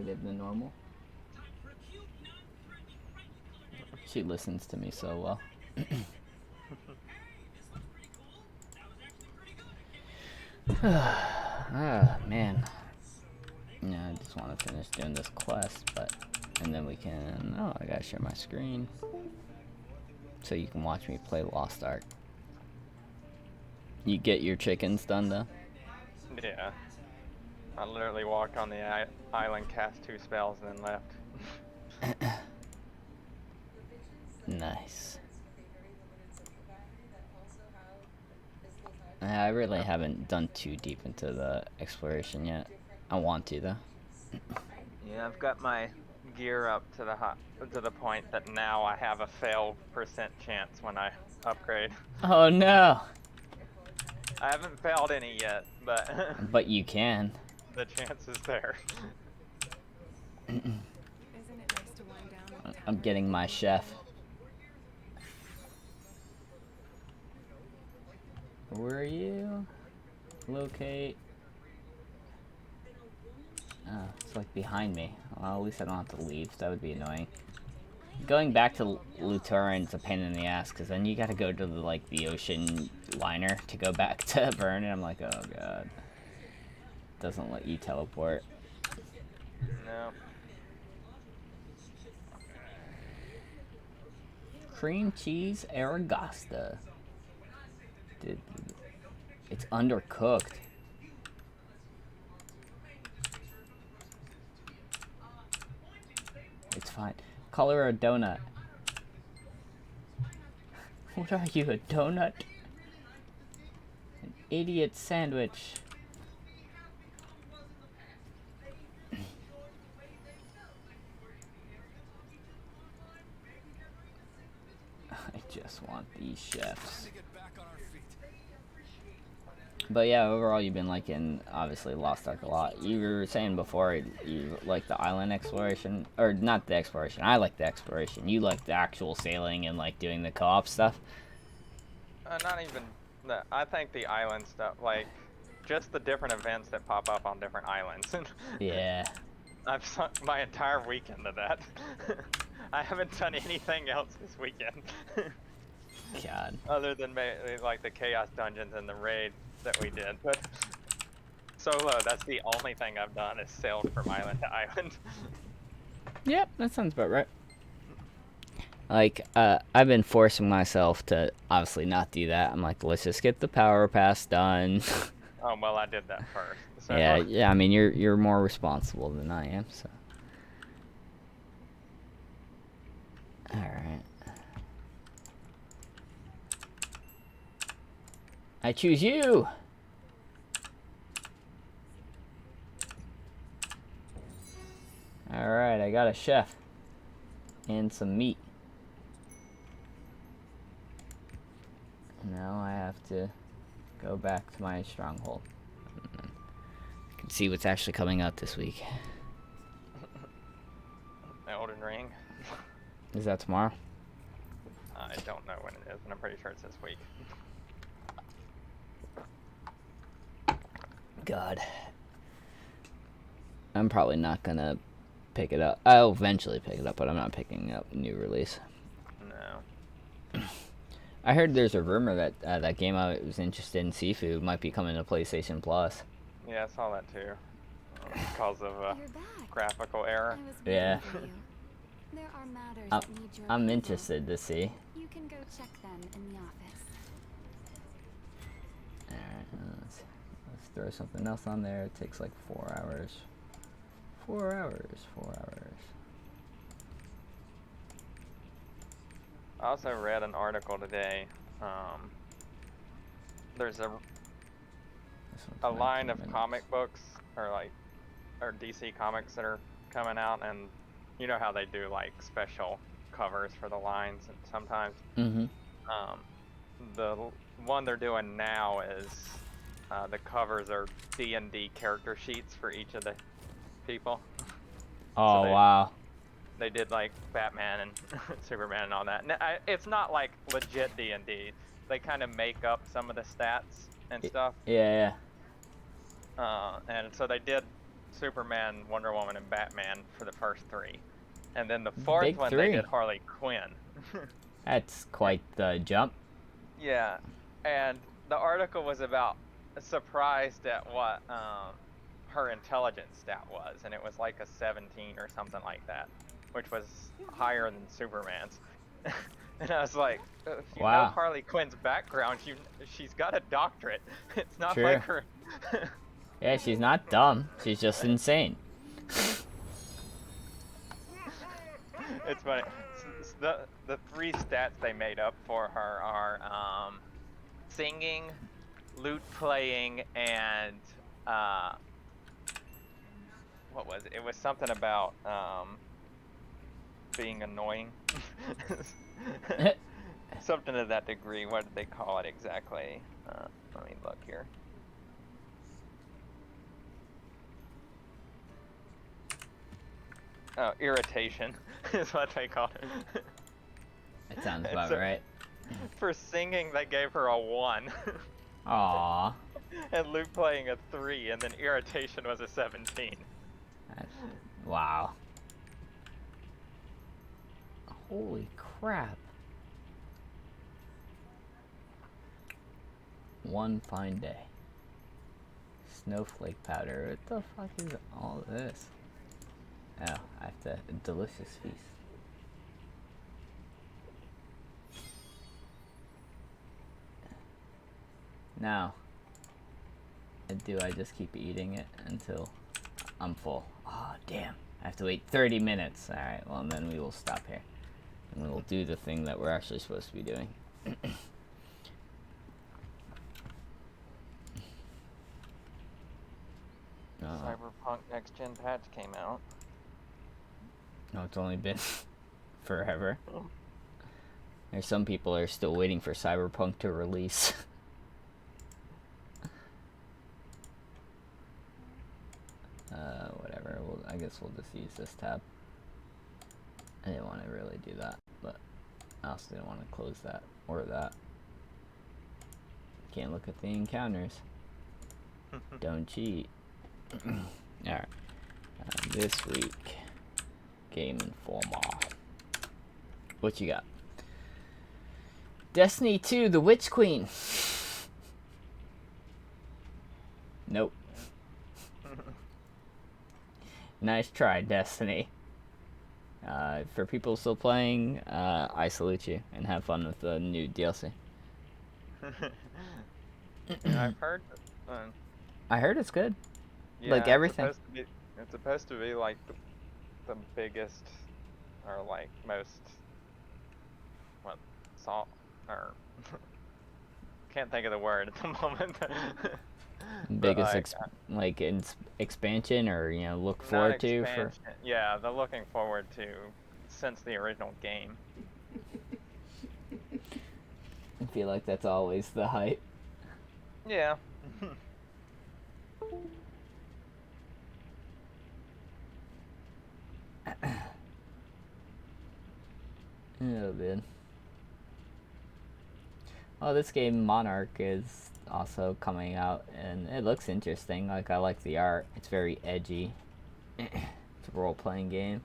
talkative than normal. She listens to me so well. Ah, man. Yeah, I just want to finish doing this quest, and then we can... Oh, I gotta share my screen. So you can watch me play Lost Ark. You get your chickens done, though? Yeah. I literally walked on the island, cast 2 spells, and then left. Nice. I really haven't done too deep into the exploration yet. I want to, though. Yeah, I've got my gear up to the point that now I have a fail % chance when I upgrade. Oh no! I haven't failed any yet, but But you can. The chance is there. I'm getting my chef. Where are you? Locate. Oh, it's like behind me. Well, at least I don't have to leave. That would be annoying. Going back to Luturan's a pain in the ass, because then you gotta go to the ocean liner to go back to Vern, and I'm like, oh god. Doesn't let you teleport. No. Cream cheese Aragasta. Dude, it's undercooked. It's fine. Call her a donut. What are you, a donut? An idiot sandwich. I just want these chefs. But yeah, overall you've been liking, obviously, Lost Ark a lot. You were saying before you like the island exploration, or not the exploration. I like the exploration. You like the actual sailing and like doing the co-op stuff. Not even that. I think the island stuff, like just the different events that pop up on different islands. Yeah. I've sunk my entire weekend to that. I haven't done anything else this weekend. God. Other than like the chaos dungeons and the raid that we did, but solo, that's the only thing I've done is sailed from island to island. Yep, that sounds about right. Like, I've been forcing myself to obviously not do that. I'm like, let's just get the power pass done. Oh well, I did that first. So. Yeah. I mean, you're more responsible than I am, so. All right. I choose you. All right, I got a chef and some meat. Now I have to go back to my stronghold. I can see what's actually coming out this week. Elden Ring. Is that tomorrow? I don't know when it is, but I'm pretty sure it's this week. God. I'm probably not gonna pick it up. I'll eventually pick it up, but I'm not picking up new release. No. I heard there's a rumor that that game I was interested in, Sifu, might be coming to PlayStation Plus. Yeah, I saw that too. Because of graphical error. Yeah. There are matters that need your I'm approval. interested to see. You can go check them in the office. Alright, let's throw something else on there. It takes like 4 hours. 4 hours, 4 hours. I also read an article today. There's a line of comic books or DC comics that are coming out, and you know how they do like special covers for the lines and sometimes. Mm-hmm. The one they're doing now is the covers are D&D character sheets for each of the people. Oh, so wow. They did like Batman and Superman and all that. It's not like legit D&D. They kind of make up some of the stats and stuff. Yeah. And so they did Superman, Wonder Woman, and Batman for the first 3. And then the 4th Big one, 3. they did Harley Quinn. That's quite the jump. Yeah, and the article was about surprised at what her intelligence stat was, and it was like a 17 or something like that, which was higher than Superman's. And I was like, if you know Wow. Harley Quinn's background, she's got a doctorate. It's not True. like her. Yeah, she's not dumb. She's just insane. It's funny. The 3 stats they made up for her are singing, lute playing, and what was it? It was something about being annoying. Something to that degree. What did they call it exactly? Let me look here. Oh, irritation is what they called it. That sounds about So, right. For singing, they gave her a 1. Aww. And lute playing a 3, and then irritation was a 17. Wow. Holy crap. One fine day. Snowflake powder. What the fuck is all this? Oh, I have to. Delicious feast. Now, do I just keep eating it until I'm full? Oh, damn. I have to wait 30 minutes. Alright, well, and then we will stop here. And we will do the thing that we're actually supposed to be doing. Cyberpunk Next Gen patch came out. No, it's only been forever. There's some people that are still waiting for Cyberpunk to release. Whatever. I guess we'll just use this tab. I didn't want to really do that, but I also didn't want to close that or that. Can't look at the encounters. Don't cheat. Alright. This week, Game Informer. What you got? Destiny 2, The Witch Queen. Nope. Nice try, Destiny. For people still playing, I salute you and have fun with the new DLC. I've heard. I heard it's good. Yeah, Like everything. It's supposed to be like the biggest or like most or can't think of the word at the moment. Biggest expansion, or look forward to for. Yeah, they're looking forward to since the original game. I feel like that's always the hype. Yeah. Oh man. Oh, this game Monarch is also coming out, and it looks interesting. Like, I like the art. It's very edgy. It's a role-playing game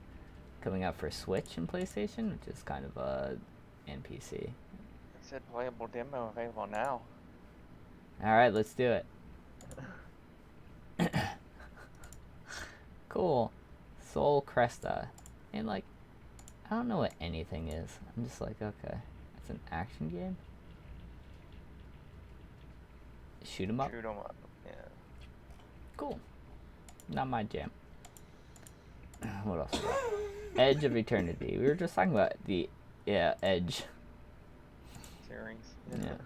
coming out for Switch and PlayStation, which is kind of a NPC. It said playable demo available now. All right, let's do it. Cool. Soul Cresta. And like, I don't know what anything is. I'm just like, okay, it's an action game. Shoot 'em up. Shoot 'em up. Yeah. Cool. Not my jam. What else we got? Edge of Eternity. We were just talking about the Edge Series. Yeah.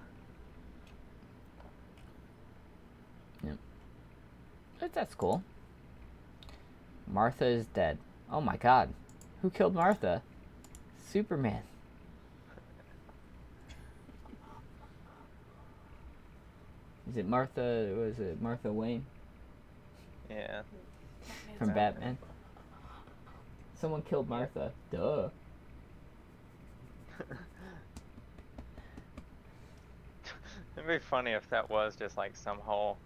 Yep. But that's cool. Martha is dead. Oh my god. Who killed Martha? Superman. Is it Martha? Was it Martha Wayne Yeah. from Batman? Someone killed Martha. Duh. It'd be funny if that was just like some whole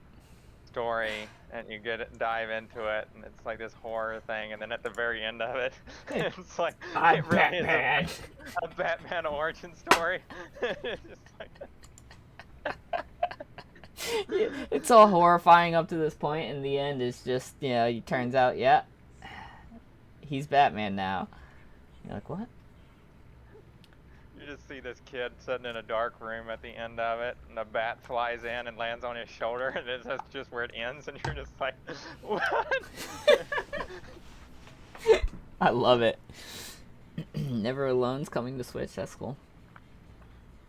story, and you dive into it, and it's like this horror thing, and then at the very end of it, it's like I'm it really Batman. is a Batman origin story. It's just like, It's all horrifying up to this point, and the end is just, it turns out, yeah, he's Batman now. You're like, what? you just see this kid sitting in a dark room at the end of it, and a bat flies in and lands on his shoulder, and that's just where it ends, and you're just like, what? I love it. Never Alone's coming to Switch. That's cool.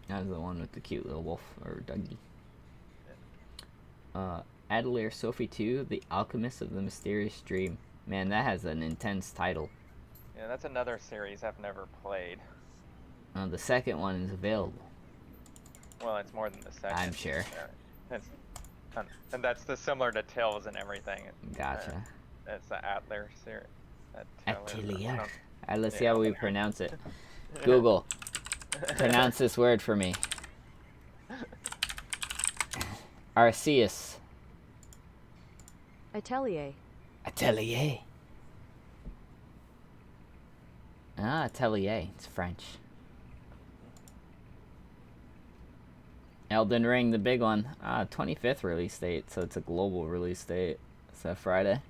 That was the one with the cute little wolf, or Dougie. Adelaire Sophie 2, The Alchemist of the Mysterious Dream. Man, that has an intense title. Yeah, that's another series I've never played. The second one is available. Well, it's more than the second. I'm sure. And that's similar to Tales and everything. Gotcha. It's the Adler series. Atelier. Alright, let's see how we pronounce it. Google, pronounce this word for me. Arceus. Atelier. Atelier. Ah, Atelier. It's French. Elden Ring, the big one. 25th release date, so it's a global release date. It's that Friday.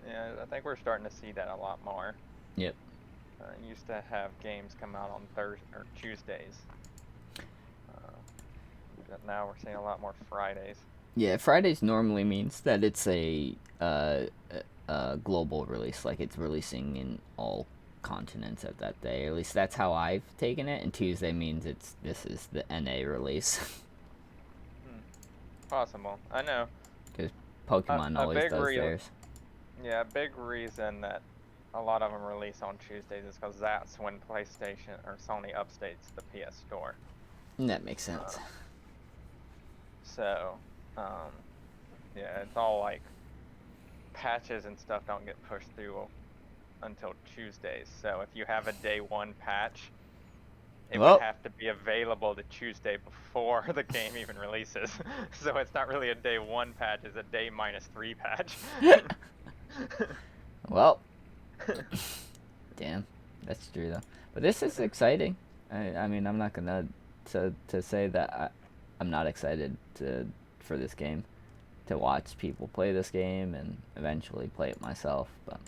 Yeah, I think we're starting to see that a lot more. Yep. Used to have games come out on Thursdays or Tuesdays. But now we're seeing a lot more Fridays. Yeah, Fridays normally means that it's a global release, like it's releasing in all continents at that day. Or at least that's how I've taken it. And Tuesday means this is the NA release. Possible. I know. Because Pokemon always does theirs. Yeah, a big reason that a lot of them release on Tuesdays is because that's when PlayStation or Sony updates the PS Store. That makes sense. So, yeah, it's all like patches and stuff don't get pushed through until Tuesdays. So if you have a day one patch, it would have to be available the Tuesday before the game even releases. So it's not really a day one patch, it's a day -3 patch. Well, damn, that's true though. But this is exciting. I mean, I'm not gonna to say that I'm not excited for this game, to watch people play this game and eventually play it myself. But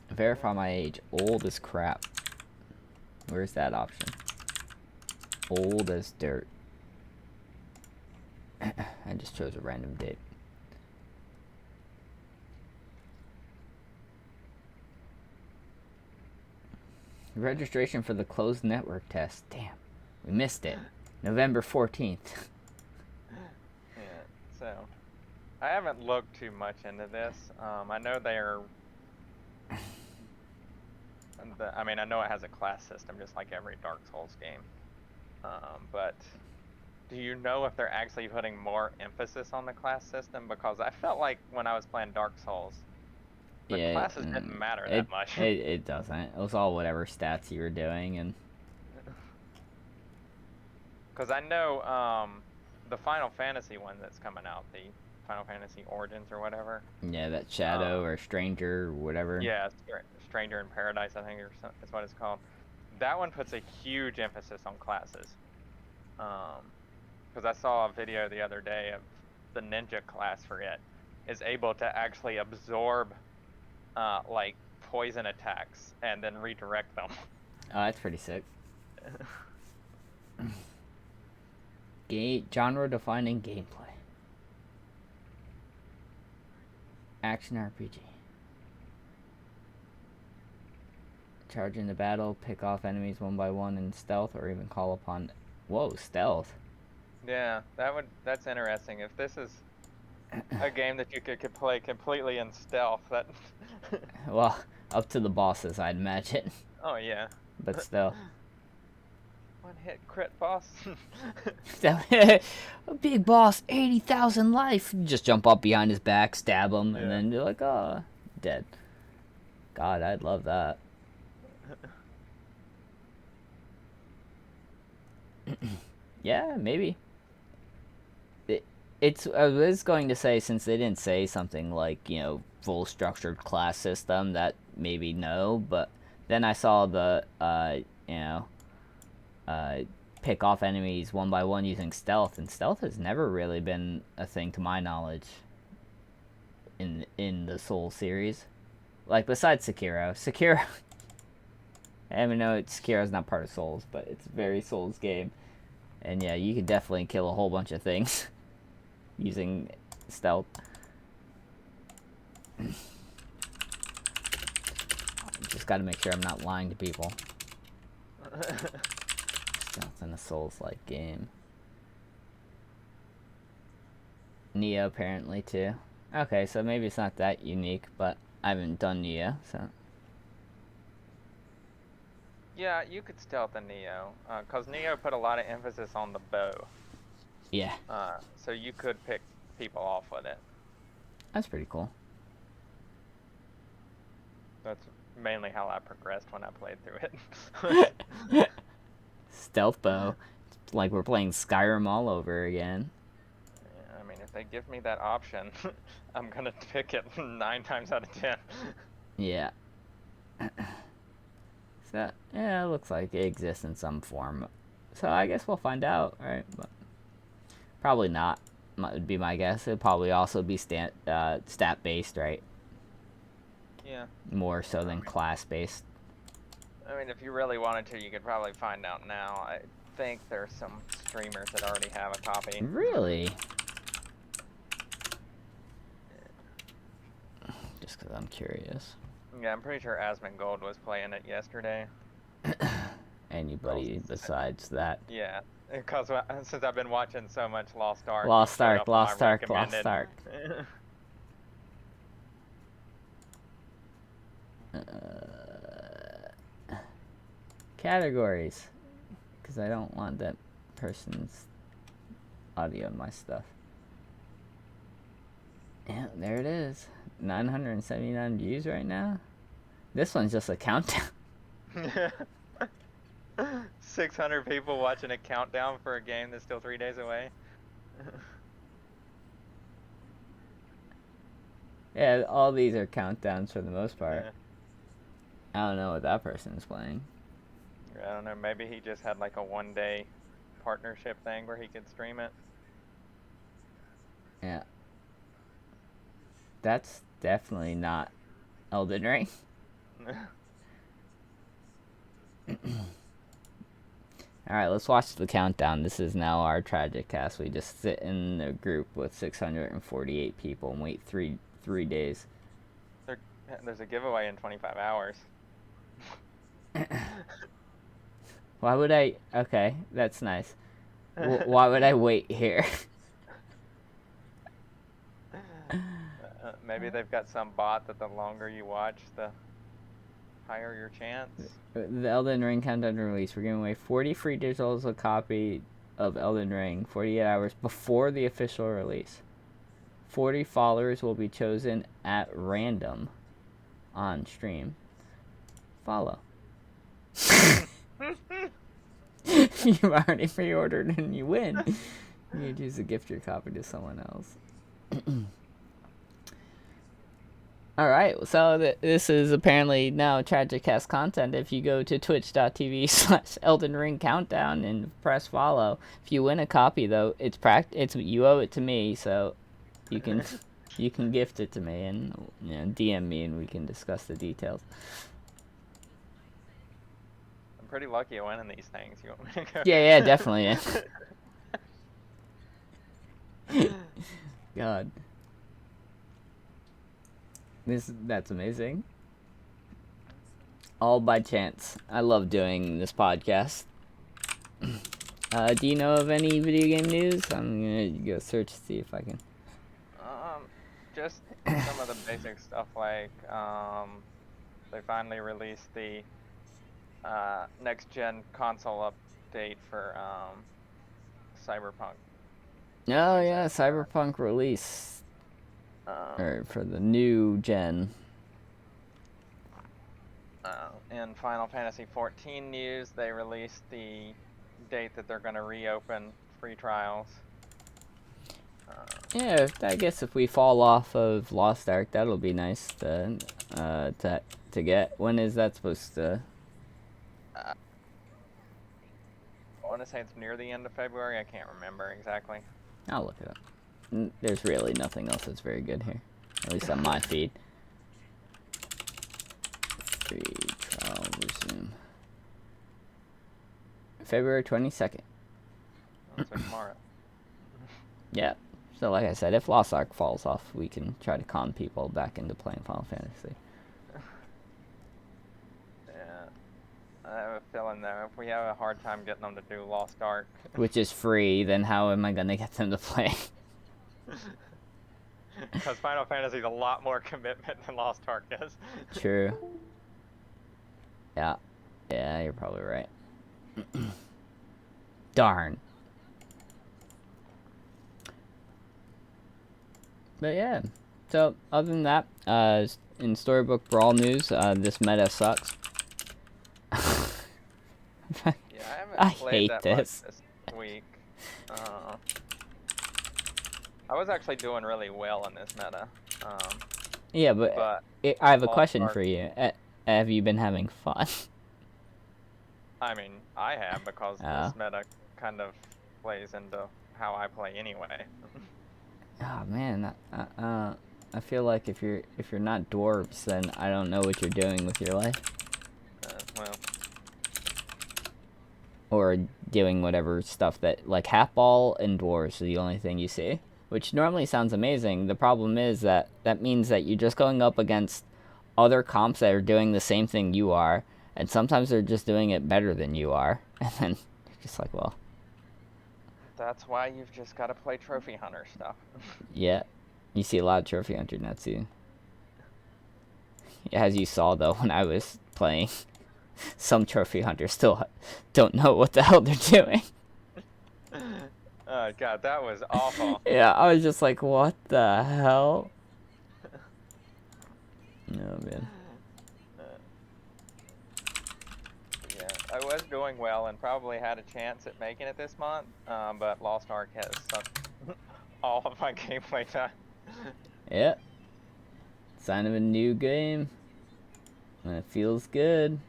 verify my age. Old as crap. Where's that option? Old as dirt. I just chose a random date. Registration for the closed network test. Damn, we missed it. November 14th. Yeah, so I haven't looked too much into this. I know they're. I mean, I know it has a class system, just like every Dark Souls game. But do you know if they're actually putting more emphasis on the class system? Because I felt like when I was playing Dark Souls, the classes didn't matter that much. It doesn't. It was all whatever stats you were doing, and because I know the Final Fantasy one that's coming out, the Final Fantasy Origins or whatever. Yeah, that Shadow or Stranger or whatever. Yeah, Stranger in Paradise, I think, is what it's called. That one puts a huge emphasis on classes. Because I saw a video the other day of the ninja class for it is able to actually absorb like poison attacks and then redirect them. Oh, that's pretty sick. Genre-defining gameplay. Action RPG. Charge into battle, pick off enemies one by one in stealth, or even call upon... Whoa, stealth. Yeah, that's interesting. If this is a game that you could play completely in stealth, that... Well, up to the bosses, I'd imagine. Oh, yeah. But still. One hit crit boss. A big boss, 80,000 life. You just jump up behind his back, stab him, and then you're like, oh, dead. God, I'd love that. Yeah, maybe. I was going to say, since they didn't say something like, full structured class system, that maybe no, but then I saw the, you know, uh, pick off enemies one by one using stealth, and stealth has never really been a thing to my knowledge in the Soul series. Like, besides Sekiro. Sekiro, I mean, no, Sekiro's not part of Souls, but it's a very Souls game. And yeah, you can definitely kill a whole bunch of things using stealth. Just gotta make sure I'm not lying to people. Stealth in a Souls-like game. Neo apparently too. Okay, so maybe it's not that unique, but I haven't done Neo, so. Yeah, you could stealth a Neo, cause Neo put a lot of emphasis on the bow. Yeah. So you could pick people off with it. That's pretty cool. That's mainly how I progressed when I played through it. Stealth bow. It's like we're playing Skyrim all over again. Yeah, I mean, if they give me that option, I'm gonna pick it 9 times out of 10. Yeah. So, yeah, it looks like it exists in some form. So I guess we'll find out, right? But probably not, would be my guess. It'd probably also be stat-based, right? Yeah. More so than class-based. I mean, if you really wanted to, you could probably find out now. I think there's some streamers that already have a copy. Really? Just because I'm curious. Yeah, I'm pretty sure Asmongold was playing it yesterday. Anybody besides that? Yeah, because since I've been watching so much Lost Ark. Lost Ark. Categories, because I don't want that person's audio in my stuff. Yeah, there it is. 979 views right now. This one's just a countdown. 600 people watching a countdown for a game that's still 3 days away. Yeah, all these are countdowns for the most part. Yeah. I don't know what that person is playing. I don't know, maybe he just had like a 1-day partnership thing where he could stream it. Yeah. That's definitely not Elden Ring. Alright, let's watch the countdown. This is now our Tragikast. We just sit in a group with 648 people and wait three days. There's a giveaway in 25 hours. Why would I... Okay, that's nice. Why would I wait here? Maybe they've got some bot that the longer you watch, the higher your chance. The Elden Ring countdown release. We're giving away 40 free digitals, a copy of Elden Ring 48 hours before the official release. 40 followers will be chosen at random on stream. Follow. You've already pre-ordered and you win. You can choose to gift your copy to someone else. Alright, so this is apparently now Tragicast content. If you go to twitch.tv/Elden Ring Countdown and press follow. If you win a copy, though, it's you owe it to me, so you can gift it to me and DM me and we can discuss the details. I'm pretty lucky at winning these things. You want me to go? Yeah, definitely. Yeah. God. That's amazing. All by chance. I love doing this podcast. Do you know of any video game news? I'm gonna go search to see if I can. Just some of the basic stuff like they finally released the next gen console update for Cyberpunk. Oh yeah, Cyberpunk release. Or for the new gen. In Final Fantasy XIV news, they released the date that they're going to reopen free trials. Yeah, I guess if we fall off of Lost Ark, that'll be nice to get. When is that supposed to? I want to say it's near the end of February. I can't remember exactly. I'll look it up. There's really nothing else that's very good here, at least on my feed. Free trial resume. February 22nd. So tomorrow. Yeah. So like I said, if Lost Ark falls off, we can try to con people back into playing Final Fantasy. Yeah. I have a feeling though, if we have a hard time getting them to do Lost Ark, which is free, then how am I gonna get them to play? Because Final Fantasy is a lot more commitment than Lost Ark is. True. Yeah. Yeah, you're probably right. Darn. But yeah. So, other than that, in Storybook Brawl news, this meta sucks. Yeah, I haven't played hate that this. much this week. I was actually doing really well in this meta. Yeah, but I have a question for you. Have you been having fun? I mean, I have, because this meta kind of plays into how I play anyway. Oh man, I feel like if you're not dwarves, then I don't know what you're doing with your life. Well. Or doing whatever stuff that, like, half-ball and dwarves are the only thing you see, which normally sounds amazing. The problem is that means that you're just going up against other comps that are doing the same thing you are, and sometimes they're just doing it better than you are, and then you're just like, well. That's why you've just got to play Trophy Hunter stuff. Yeah, you see a lot of Trophy Hunter now too. As you saw though, when I was playing, some Trophy Hunters still don't know what the hell they're doing. Oh god, that was awful. Yeah, I was just like, what the hell? Oh man. Yeah, I was doing well and probably had a chance at making it this month, but Lost Ark has sucked all of my gameplay time. Yeah. Sign of a new game. And it feels good.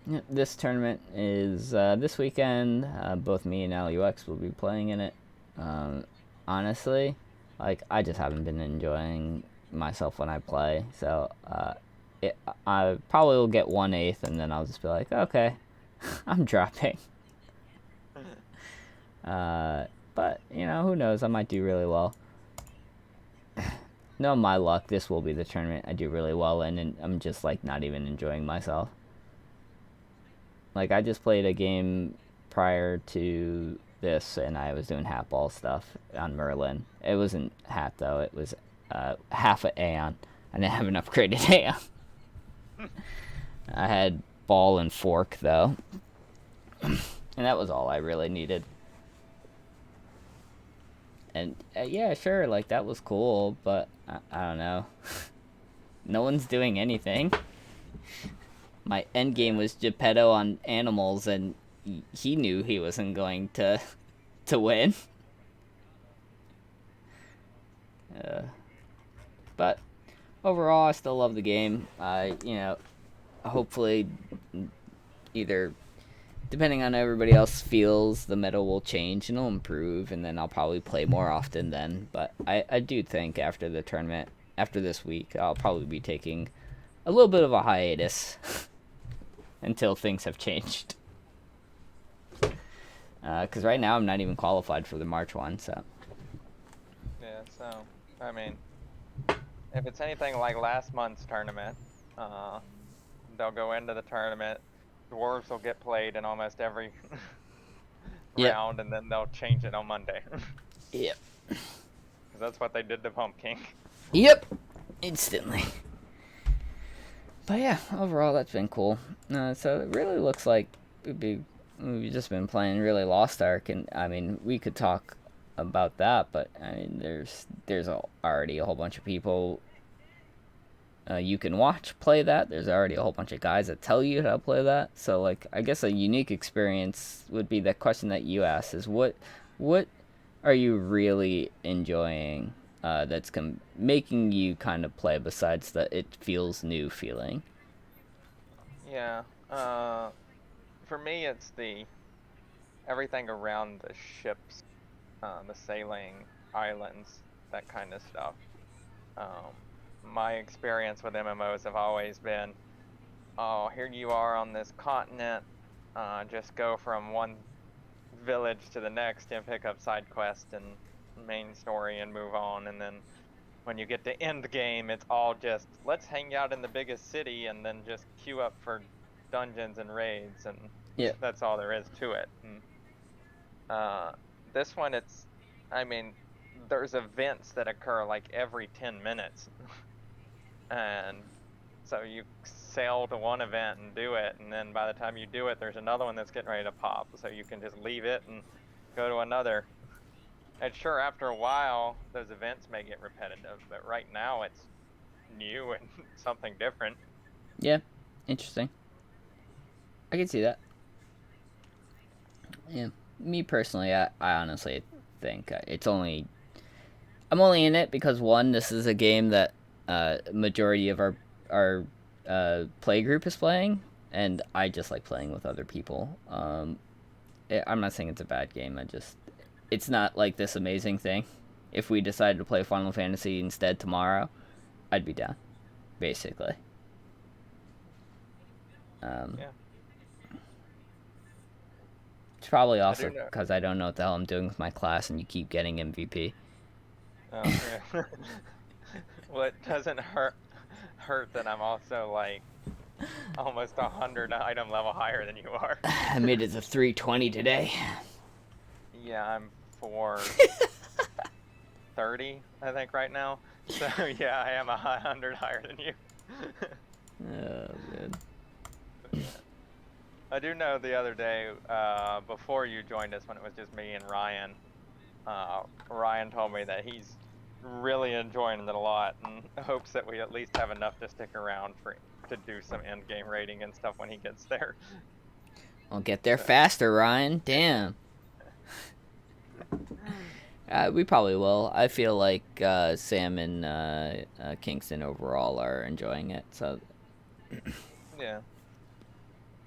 Yep, this tournament is this weekend. Both me and AliUX will be playing in it. Honestly, like, I just haven't been enjoying myself when I play. So I probably will get 1/8, and then I'll just be like, okay, I'm dropping. But you know, who knows? I might do really well. No, my luck, this will be the tournament I do really well in, and I'm just, like, not even enjoying myself. Like, I just played a game prior to this, and I was doing hat ball stuff on Merlin. It wasn't hat, though. It was half an Aeon. I didn't have an upgraded Aeon. I had ball and fork, though. And that was all I really needed. And yeah, sure, like, that was cool, but I don't know. No one's doing anything. My end game was Geppetto on animals, and he knew he wasn't going to win. But overall, I still love the game. You know, hopefully, either, depending on how everybody else feels, the meta will change and it'll improve, and then I'll probably play more often then. But I do think after the tournament, after this week, I'll probably be taking a little bit of a hiatus until things have changed. Because right now I'm not even qualified for the March one, so. Yeah, so, I mean, if it's anything like last month's tournament, they'll go into the tournament, dwarves will get played in almost every round, and then they'll change it on Monday. Yep. Because that's what they did to Pumpkin. Yep. Instantly. But yeah, overall that's been cool. So it really looks like we've just been playing really Lost Ark, and I mean, we could talk about that, but I mean, there's already a whole bunch of people you can watch play that. There's already a whole bunch of guys that tell you how to play that. So like I guess a unique experience would be the question that you asked is what are you really enjoying that's making you kind of play besides the it feels new feeling? Yeah. For me, it's the everything around the ships, the sailing, islands, that kind of stuff. My experience with MMOs have always been, oh, here you are on this continent, just go from one village to the next and pick up side quest and main story and move on, and then when you get to end game, it's all just, let's hang out in the biggest city and then just queue up for dungeons and raids, and Yeah. that's all there is to it. And, this one, I mean, there's events that occur like every 10 minutes. And so you sail to one event and do it, and then by the time you do it, there's another one that's getting ready to pop, so you can just leave it and go to another. And sure, after a while, those events may get repetitive, but right now it's new and something different. Yeah, interesting. I can see that. Yeah, me personally, I honestly think I'm only in it because one, this is a game that majority of our play group is playing, and I just like playing with other people. I'm not saying it's a bad game. It's not like this amazing thing. If we decided to play Final Fantasy instead tomorrow, I'd be down, basically. Yeah. It's probably also because I don't know what the hell I'm doing with my class, and you keep getting MVP. Oh, yeah. Well, it doesn't hurt that I'm also like almost 100 item level higher than you are. I made it to 320 today. Yeah, I'm 430, I think, right now. So yeah, I am 100 higher than you. Oh, man. I do know the other day, before you joined us, when it was just me and Ryan, Ryan told me that he's really enjoying it a lot and hopes that we at least have enough to stick around to do some end game rating and stuff when he gets there. I'll get there faster, Ryan. Damn. We probably will. I feel like Sam and Kingston overall are enjoying it. So. Yeah.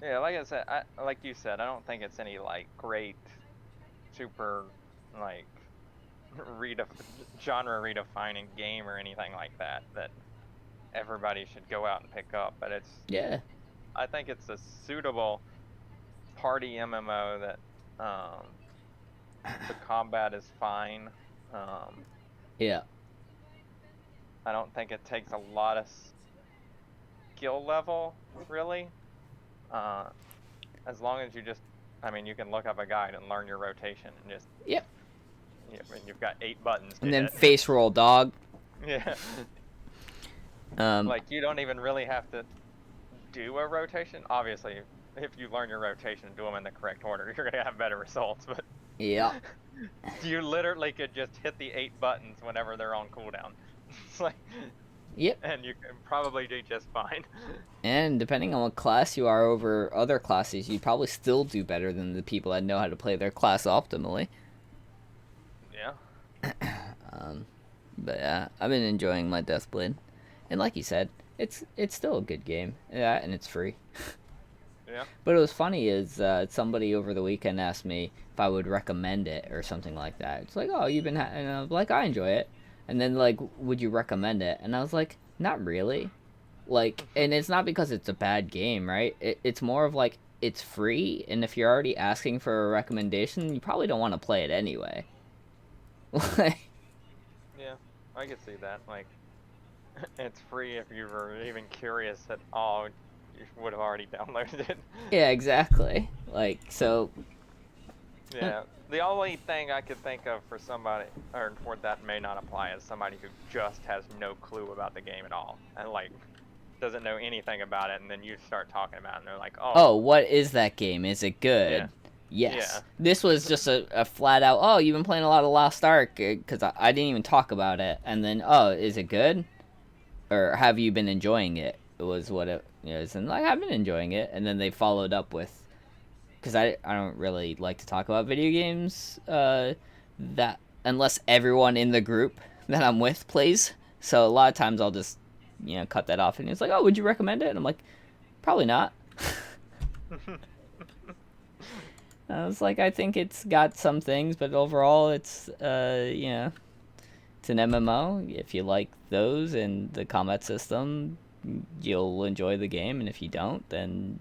Yeah, like I said, like you said, I don't think it's any like great, super like genre redefining game or anything like that everybody should go out and pick up. But I think it's a suitable party MMO that the combat is fine. Yeah. I don't think it takes a lot of skill level, really. As long as you you can look up a guide and learn your rotation and just. Yep. You've got 8 buttons. And then face roll, dog. Yeah. Like you don't even really have to do a rotation. Obviously, if you learn your rotation and do them in the correct order, you're gonna have better results. But yeah, you literally could just hit the 8 buttons whenever they're on cooldown. It's like. Yep. And you can probably do just fine. And depending on what class you are over other classes, you probably still do better than the people that know how to play their class optimally. Yeah. But yeah, I've been enjoying my Deathblade, and like you said, it's still a good game. Yeah, and it's free. Yeah. But it was funny is somebody over the weekend asked me if I would recommend it or something like that. It's like, oh, you've been and I'm like, I enjoy it. And then like, would you recommend it? And I was like, not really. Like, and it's not because it's a bad game, right? It's more of like, it's free, and if you're already asking for a recommendation, you probably don't want to play it anyway. Yeah, I could see that. Like, it's free if you were even curious at all, you would have already downloaded it. Yeah, exactly. Like, so. Yeah, the only thing I could think of for somebody, or for that may not apply, is somebody who just has no clue about the game at all, and like, doesn't know anything about it, and then you start talking about it, and they're like, oh, what is that game? Is it good? Yeah. Yes. Yeah. This was just a flat out, oh, you've been playing a lot of Lost Ark, because I didn't even talk about it, and then, oh, is it good? or have you been enjoying it? Was what it is, and like I've been enjoying it, and then they followed up with, because I don't really like to talk about video games that unless everyone in the group that I'm with plays. So a lot of times I'll just cut that off, and it's like, oh, would you recommend it? And I'm like, probably not. I was like, I think it's got some things, but overall it's it's an MMO. If you like those and the combat system, you'll enjoy the game, and if you don't, then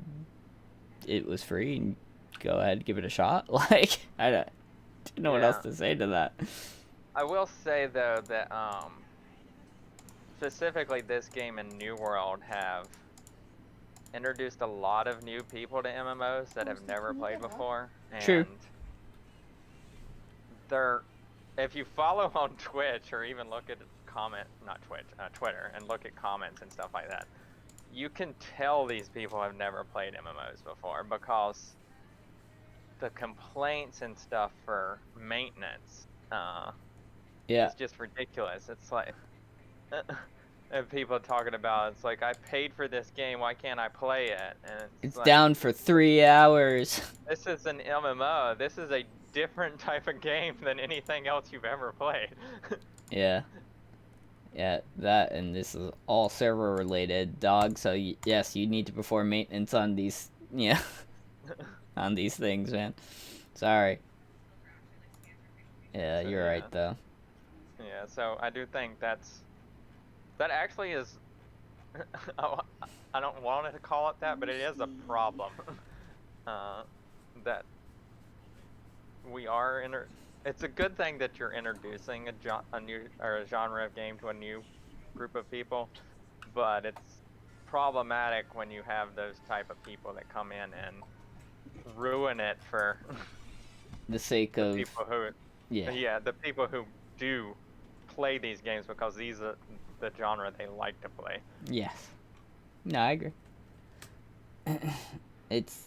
it was free and go ahead, give it a shot. Like, I don't know what else to say to that. I will say though that specifically this game and New World have introduced a lot of new people to MMOs that have never played before. And True. if you follow on Twitch or even look at Twitter, and look at comments and stuff like that, you can tell these people have never played MMOs before, because the complaints and stuff for maintenance it's just ridiculous. It's like and people talking about, it's like, I paid for this game, why can't I play it? And it's like, down for 3 hours. This is an MMO. This is a different type of game than anything else you've ever played. Yeah, that, and this is all server related, dog. So yes, you need to perform maintenance on these on these things, man. Sorry. Yeah, you're right though. Yeah, so I do think that actually is I don't want to call it that, but it is a problem. That we are it's a good thing that you're introducing a new genre of game to a new group of people, but it's problematic when you have those type of people that come in and ruin it for the sake of people who the people who do play these games, because these are the genre they like to play. Yes. No, I agree. It's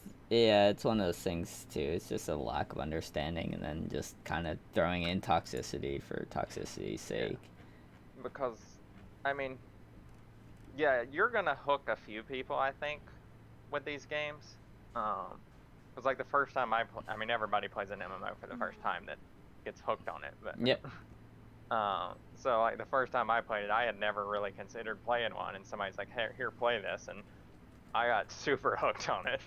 one of those things too. It's just a lack of understanding, and then just kind of throwing in toxicity for toxicity's sake. Yeah. Because, I mean, you're gonna hook a few people, I think, with these games. Because like the first time I mean, everybody plays an MMO for the first time that gets hooked on it. But yep. So like the first time I played it, I had never really considered playing one, and somebody's like, "Hey, here, play this," and I got super hooked on it.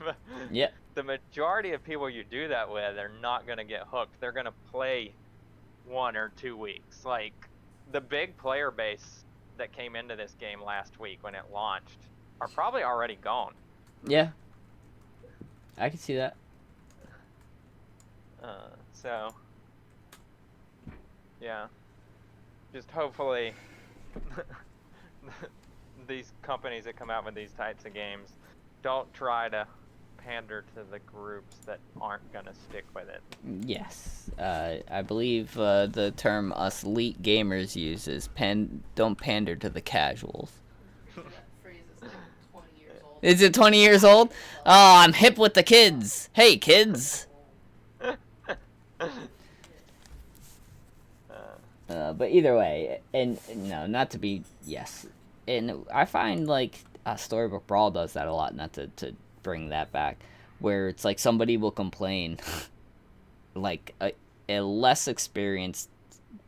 Yeah. The majority of people you do that with are not gonna get hooked. They're gonna play 1 or 2 weeks. Like the big player base that came into this game last week when it launched are probably already gone. Yeah. I can see that. So yeah. Just hopefully these companies that come out with these types of games don't try to pander to the groups that aren't going to stick with it. Yes. I believe the term us elite gamers uses don't pander to the casuals. That phrase is like 20 years old. Is it 20 years old? Oh, I'm hip with the kids. Hey, kids. But either way, and no, not to be, yes. And I find like Storybook Brawl does that a lot, not to bring that back, where it's like somebody will complain, like a less experienced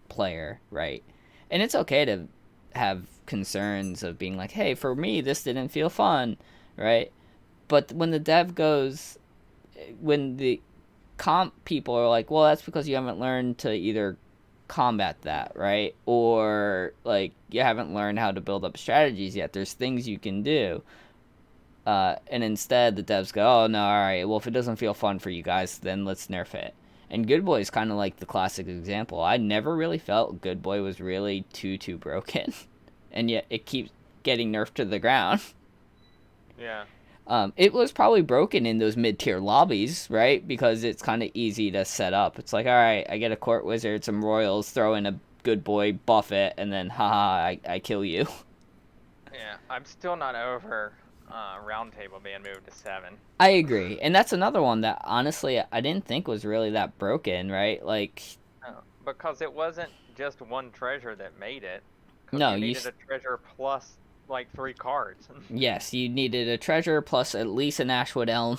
player, right? And it's okay to have concerns of being like, hey, for me, this didn't feel fun, right? But when the dev goes, when the comp people are like, well, that's because you haven't learned to either combat that, right? Or like you haven't learned how to build up strategies yet. There's things you can do. And instead the devs go, oh no, alright, well if it doesn't feel fun for you guys, then let's nerf it. And Good Boy is kind of like the classic example. I never really felt Good Boy was really too broken. And yet it keeps getting nerfed to the ground. Yeah. It was probably broken in those mid-tier lobbies, right? Because it's kind of easy to set up. It's like, all right, I get a court wizard, some royals, throw in a Good Boy, buff it, and then, haha, I kill you. Yeah, I'm still not over Roundtable being moved to 7. I agree. And that's another one that, honestly, I didn't think was really that broken, right? Like... because it wasn't just one treasure that made it. No, you needed a treasure plus like 3 cards. Yes, you needed a treasure plus at least an Ashwood Elm,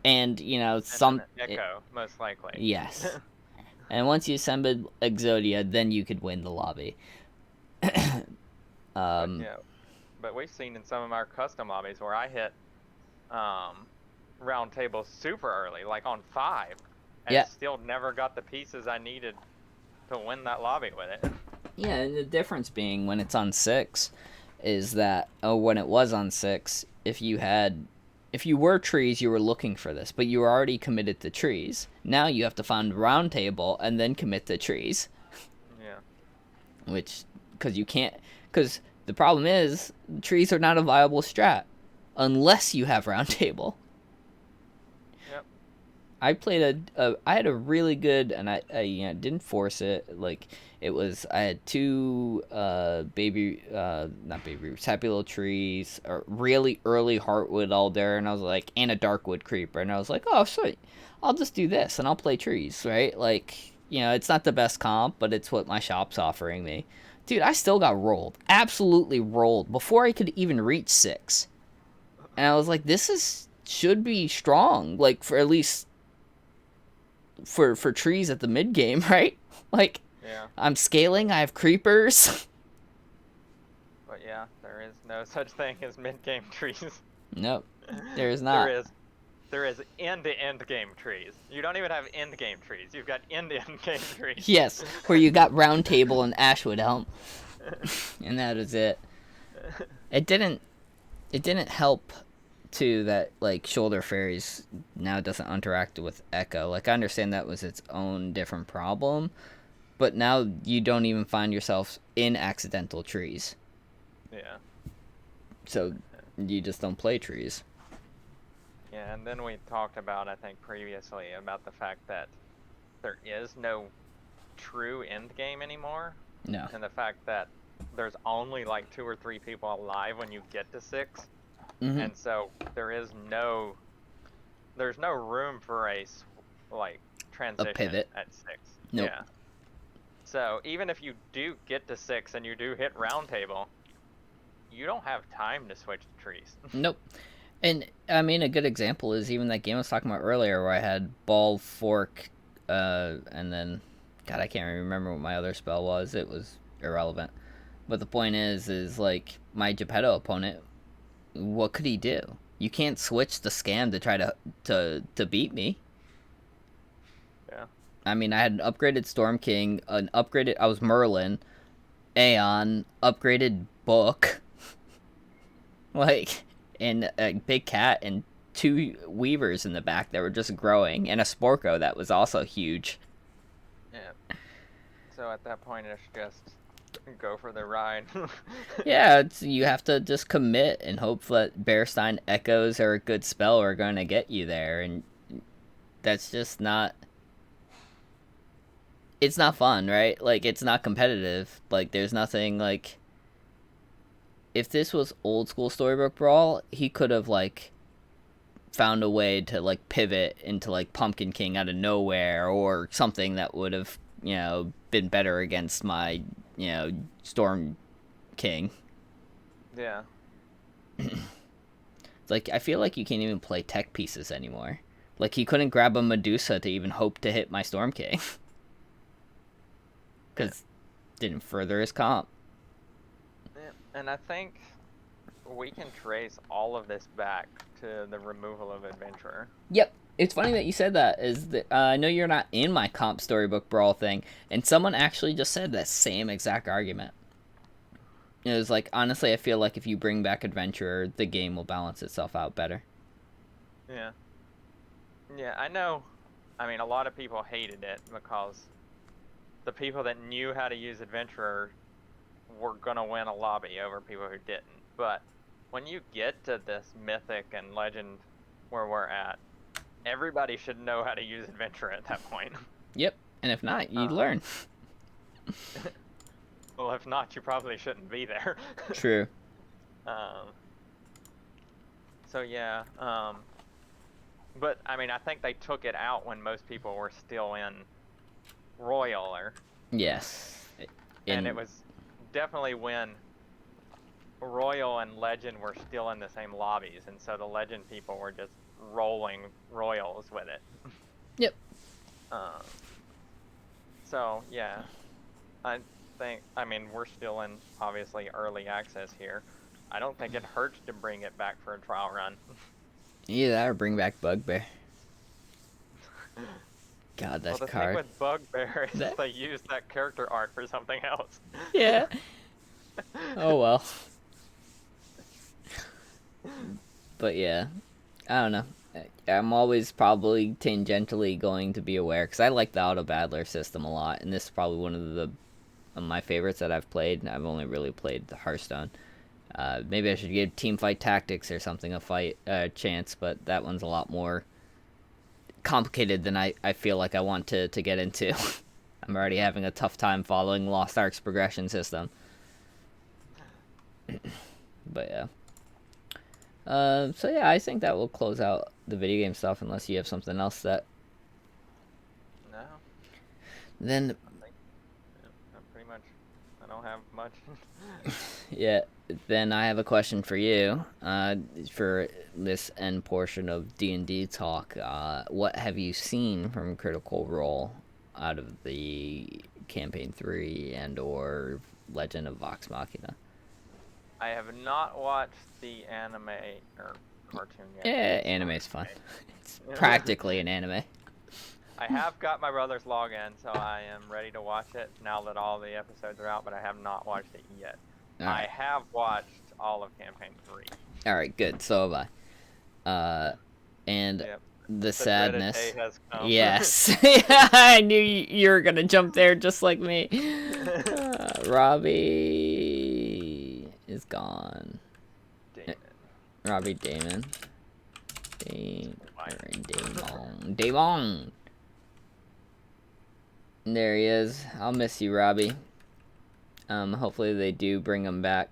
and some And an Echo, most likely. yes. And once you assembled Exodia, then you could win the lobby. But, but we've seen in some of our custom lobbies where I hit round tables super early, like on 5, and still never got the pieces I needed to win that lobby with it. Yeah, and the difference being when it's on 6 is that when it was on 6, if you were trees, you were looking for this, but you were already committed to trees. Now you have to find round table and then commit to trees. Yeah. Because the problem is trees are not a viable strat unless you have round table. Yep. I had a really good, and I didn't force it. Like I had 2 not baby roots, happy little trees, or really early heartwood alder, and I was like, and a darkwood creeper, and I was like, oh sweet, I'll just do this and I'll play trees, right? Like, it's not the best comp, but it's what my shop's offering me. Dude, I still got rolled, absolutely rolled before I could even reach 6, and I was like, should be strong, like for at least for trees at the mid game, right? Like, yeah. I'm scaling, I have creepers. But yeah, there is no such thing as mid-game trees. Nope, there is not. There is end-to-end game trees. You don't even have end-game trees. You've got end-to-end game trees. Yes, where you got round table and Ashwood Elm. And that is it. It didn't help too that like Shoulder Fairies now doesn't interact with Echo. Like, I understand that was its own different problem, but now you don't even find yourself in accidental trees. Yeah. So you just don't play trees. Yeah, and then we talked about, I think previously, about the fact that there is no true end game anymore. No. And the fact that there's only like 2 or 3 people alive when you get to 6. Mm-hmm. And so there's no room for a transition pivot at 6. Nope. Yeah. So even if you do get to 6 and you do hit round table, you don't have time to switch to trees. Nope. And I mean, a good example is even that game I was talking about earlier, where I had ball, fork, and then, God, I can't remember what my other spell was. It was irrelevant. But the point is like, my Geppetto opponent, what could he do? You can't switch the scam to try to beat me. Yeah. I mean, I had an upgraded Storm King, I was Merlin, Aeon, upgraded Book, like, and a big cat and 2 Weavers in the back that were just growing, and a Sporko that was also huge. Yeah. So at that point, it's just go for the ride. Yeah, you have to just commit and hope that Bearstein Echoes or a good spell are going to get you there, and that's just not... It's not fun, right? Like, it's not competitive. Like, there's nothing, like... If this was old school Storybook Brawl, he could have, like, found a way to, like, pivot into, like, Pumpkin King out of nowhere, or something that would have, been better against my, Storm King. Yeah. It's like, I feel like you can't even play tech pieces anymore. Like, he couldn't grab a Medusa to even hope to hit my Storm King. Because didn't further his comp. And I think we can trace all of this back to the removal of Adventurer. Yep. It's funny that you said that. Is that I know you're not in my comp Storybook Brawl thing, and someone actually just said that same exact argument. It was like, honestly, I feel like if you bring back Adventurer, the game will balance itself out better. Yeah. Yeah, I know. I mean, a lot of people hated it because the people that knew how to use Adventurer were going to win a lobby over people who didn't. But when you get to this Mythic and Legend where we're at, everybody should know how to use Adventurer at that point. Yep, and if not, you learn. Well, if not, you probably shouldn't be there. True. So yeah, but I mean, I think they took it out when most people were still in Royal, Yes. and it was definitely when Royal and Legend were still in the same lobbies, and so the Legend people were just rolling Royals with it. Yep. So yeah, I mean, we're still in obviously early access here. I don't think it hurts to bring it back for a trial run. Either that or bring back Bugbear. God, that Well, the card. thing with Bugbear is That- they used that character art for something else. Yeah. Oh well. But yeah, I don't know. I'm always probably tangentially going to be aware because I like the auto battler system a lot, and this is probably one of my favorites that I've played. I've only really played the Hearthstone. Maybe I should give Team Fight Tactics or something a chance, but that one's a lot more complicated than I feel like I want to get into. I'm already having a tough time following Lost Ark's progression system. But yeah. So yeah, I think that will close out the video game stuff unless you have something else that. No. Then. Yeah, pretty much. I don't have much. Yeah. Then I have a question for you. For this end portion of D&D talk, what have you seen from Critical Role out of the Campaign 3 and or Legend of Vox Machina? I have not watched the anime or cartoon yet. Yeah, anime's fun. It's practically an anime. I have got my brother's login, so I am ready to watch it now that all the episodes are out, but I have not watched it yet. Alright. I have watched all of Campaign 3. Alright, good. So have I. And Yep. the sadness. dreaded day has come. Yes. I knew you were going to jump there just like me. Robbie is gone. Damon. Robbie Damon. Damon. There he is. I'll miss you, Robbie. Hopefully they do bring him back.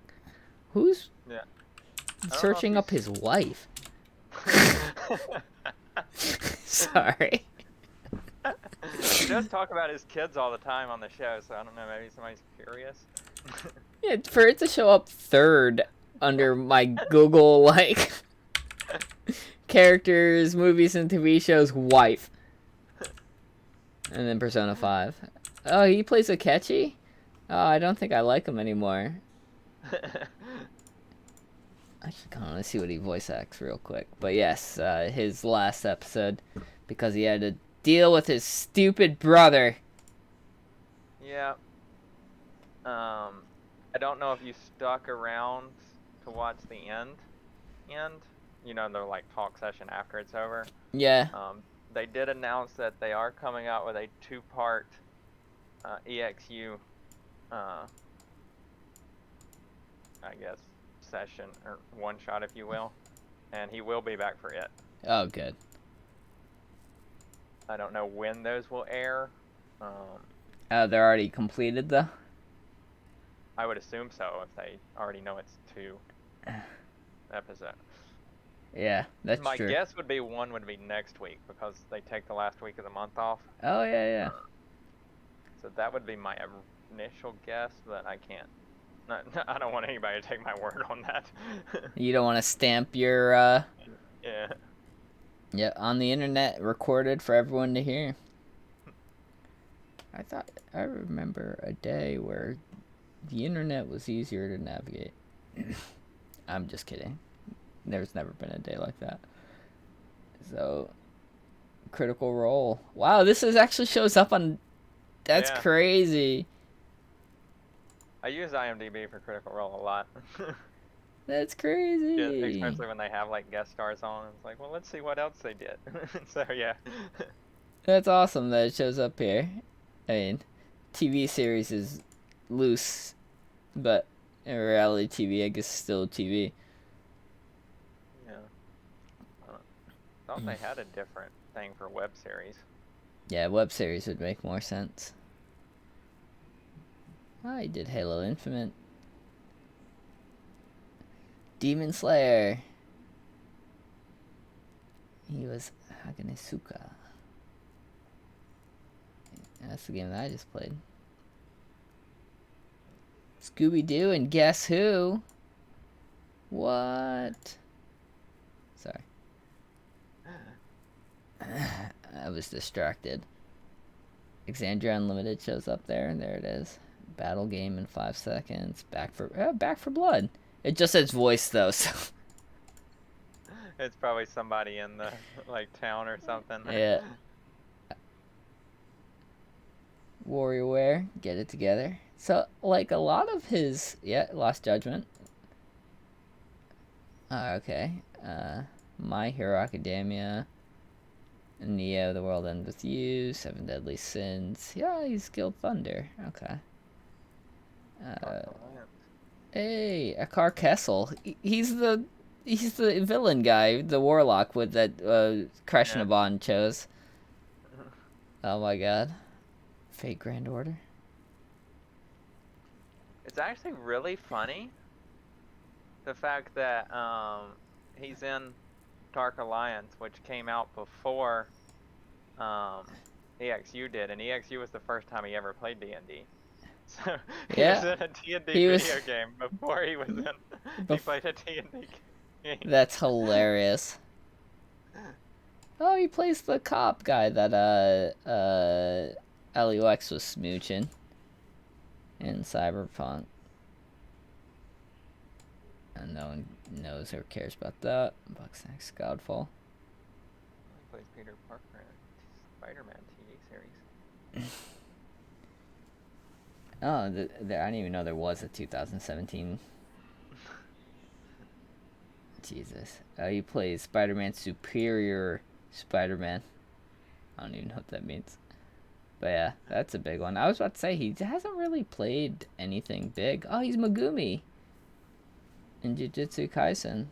Who's searching up his wife? Sorry. He does talk about his kids all the time on the show, so I don't know, maybe somebody's curious. Yeah, for it to show up third under my Google, like, characters, movies, and TV shows, wife. And then Persona 5. Oh, he plays Akechi? Oh, I don't think I like him anymore. I should kind of see what he voice acts real quick. But yes, his last episode, because he had to deal with his stupid brother. Yeah. I don't know if you stuck around to watch the end. You know, their like talk session after it's over. Yeah. They did announce that they are coming out with a 2-part EXU, I guess, session or one shot, if you will, and he will be back for it. Oh, good. I don't know when those will air. They're already completed though. I would assume so if they already know it's 2 episodes. Yeah, that's My true. guess would be one would be next week because they take the last week of the month off. Oh yeah. So that would be my initial guess, but I can't. I don't want anybody to take my word on that. You don't want to stamp your Yeah. yeah, on the internet, recorded for everyone to hear. I remember a day where the internet was easier to navigate. I'm just kidding. There's never been a day like that. So, Critical Role. Wow, this actually shows up on. That's Yeah. crazy. I use IMDb for Critical Role a lot. That's crazy. Yeah, especially when they have like guest stars on. It's like, well, let's see what else they did. So yeah. That's awesome that it shows up here. I mean, TV series is loose, but in reality TV, I guess, is still TV. Yeah. I thought they had a different thing for web series. Yeah, web series would make more sense. I did Halo Infinite. Demon Slayer. He was Hagenesuka. That's the game that I just played. Scooby-Doo and Guess Who? What? Sorry. I was distracted. Exandria Unlimited shows up there, and there it is. Battle game in 5 seconds. Back for blood. It just says voice though, so It's probably somebody in the like town or something. yeah. WarriorWare, get it together. So like a lot of his Lost Judgment. Okay. My Hero Academia. Neo, The World Ends With You, Seven Deadly Sins. Yeah, he's Guild Thunder. Okay. Hey, Akar Kessel. He's the villain guy, the warlock with that Krashnabon chose. Oh my god. Fate Grand Order. It's actually really funny, the fact that he's in Dark Alliance, which came out before EXU did, and EXU was the first time he ever played D&D. So he was in a D&D video game before he was in. He played a D&D game. That's hilarious. Oh, he plays the cop guy that LUX was smooching in Cyberpunk. And no one knows or cares about that. Bugsnax Godfall. He plays Peter Parker in Spider-Man TV series. Oh, I didn't even know there was a 2017. Jesus. Oh, he plays Spider-Man Superior Spider-Man. I don't even know what that means. But yeah, that's a big one. I was about to say, he hasn't really played anything big. Oh, he's Megumi in Jujutsu Kaisen.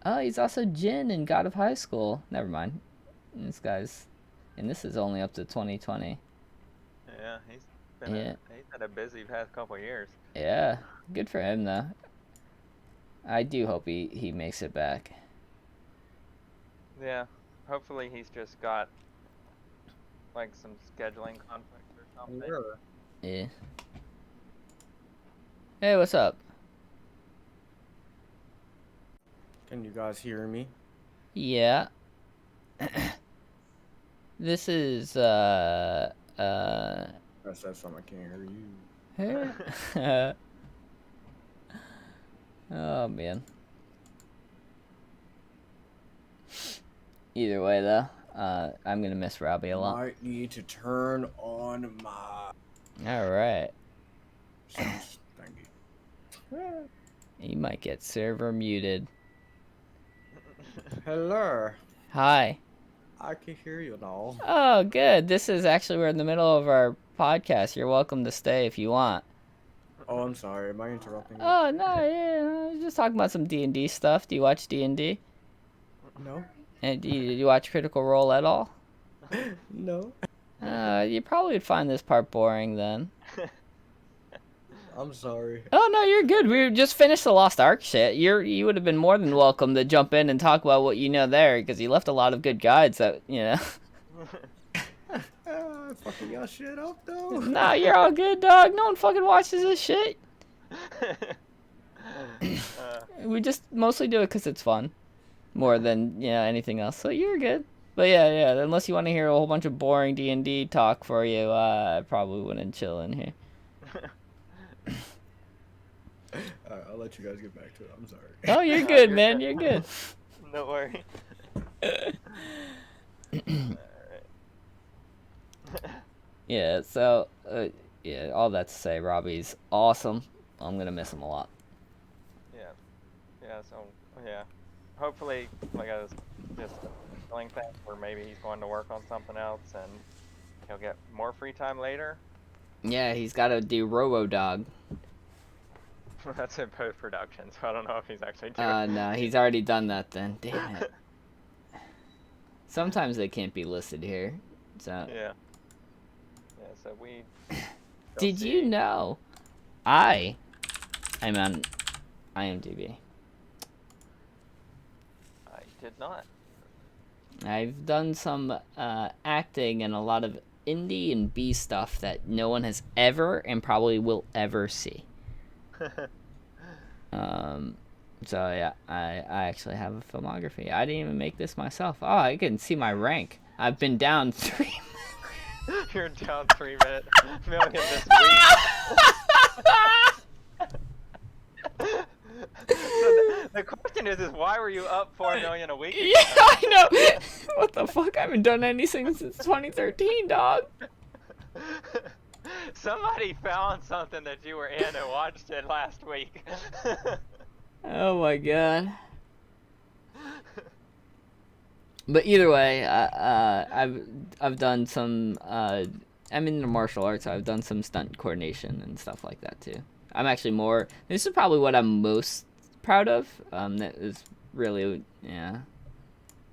Oh, he's also Jin in God of High School. Never mind. This guy's... And this is only up to 2020. Yeah, he's had a busy past couple years. Yeah, good for him though. I do hope he makes it back. Yeah, hopefully he's just got like some scheduling conflicts or something. Yeah. Hey, what's up? Can you guys hear me? Yeah. This is That's something I can't hear you. Oh man. Either way though, I'm gonna miss Robbie a lot. Might need to turn on my Alright. sounds. Thank you. You might get server muted. Hello. Hi. I can hear you now. Oh, good. This is actually, we're in the middle of our podcast. You're welcome to stay if you want. Oh, I'm sorry. Am I interrupting you? Oh, no, yeah. Just talking about some D&D stuff. Do you watch D&D? No. And do you watch Critical Role at all? No. You probably would find this part boring then. I'm sorry. Oh, no, you're good. We just finished the Lost Ark shit. You would have been more than welcome to jump in and talk about what you know there, because you left a lot of good guides that, you know. Fucking y'all shit up, though. Nah, you're all good, dog. No one fucking watches this shit. We just mostly do it because it's fun. More than, anything else. So you're good. But yeah, unless you want to hear a whole bunch of boring D&D talk for you, I probably wouldn't chill in here. Alright, I'll let you guys get back to it. I'm sorry. Oh, you're good, man. You're good. No worry. Yeah, so, all that to say, Robbie's awesome. I'm going to miss him a lot. Yeah. Hopefully, like I was just feeling things where maybe he's going to work on something else and he'll get more free time later. Yeah, he's got to do Robo-Dog. That's in post-production, so I don't know if he's actually doing it. No, he's already done that then. Damn it. Sometimes they can't be listed here, so... Yeah, so we... Did you know I'm on IMDb? I did not. I've done some acting and a lot of indie and B stuff that no one has ever and probably will ever see. So yeah, I actually have a filmography. I didn't even make this myself. Oh, I can see my rank. I've been down 3. You're down 3 million this week. So the question is why were you up 4 million a week ago? Yeah, I know. What the fuck? I haven't done anything since 2013, dog. Somebody found something that you were in and watched it last week. Oh my god. But either way, I've done some. I'm into martial arts. I've done some stunt coordination and stuff like that too. I'm actually more. This is probably what I'm most proud of. That is really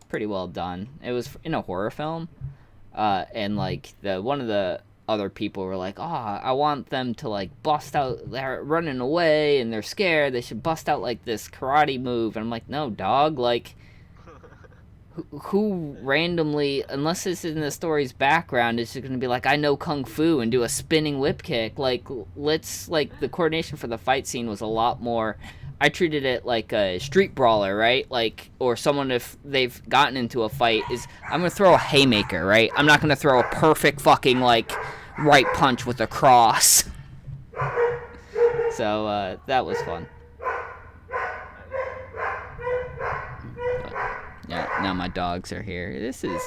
pretty well done. It was in a horror film, and like one of the other people were like, "Oh, I want them to like bust out. They're running away and they're scared. They should bust out like this karate move." And I'm like, "No, dog. Like, who randomly, unless it's in the story's background, is just gonna be like, I know kung fu and do a spinning whip kick. Like, let's like the coordination for the fight scene was a lot more." I treated it like a street brawler, right? Like, or someone, if they've gotten into a fight, is I'm gonna throw a haymaker, right? I'm not gonna throw a perfect fucking like right punch with a cross. So that was fun. Yeah, now my dogs are here. This is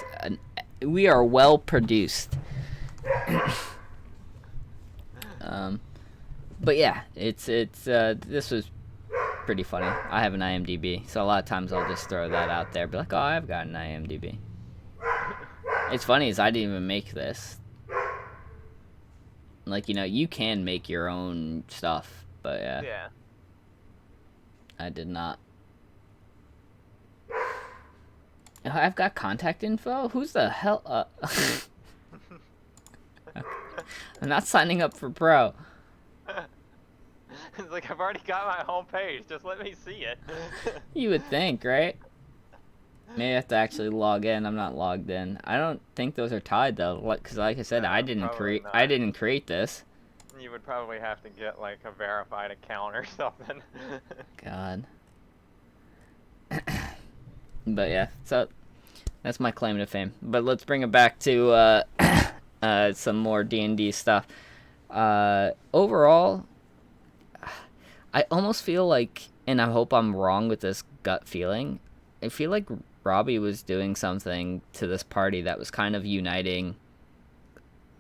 we are well produced. But yeah, it's this was pretty funny. I have an IMDb, so a lot of times I'll just throw that out there, be like, "Oh, I've got an IMDb." It's funny is I didn't even make this. Like, you can make your own stuff, but Yeah. I did not. I've got contact info? Who's the hell? I'm not signing up for pro. It's like, I've already got my home page. Just let me see it. You would think, right? Maybe I have to actually log in. I'm not logged in. I don't think those are tied though, because like I said, No, I didn't probably create this. You would probably have to get like a verified account or something. God. But yeah, so that's my claim to fame. But let's bring it back to some more D&D stuff. Overall, I almost feel like, and I hope I'm wrong with this gut feeling, I feel like Robbie was doing something to this party that was kind of uniting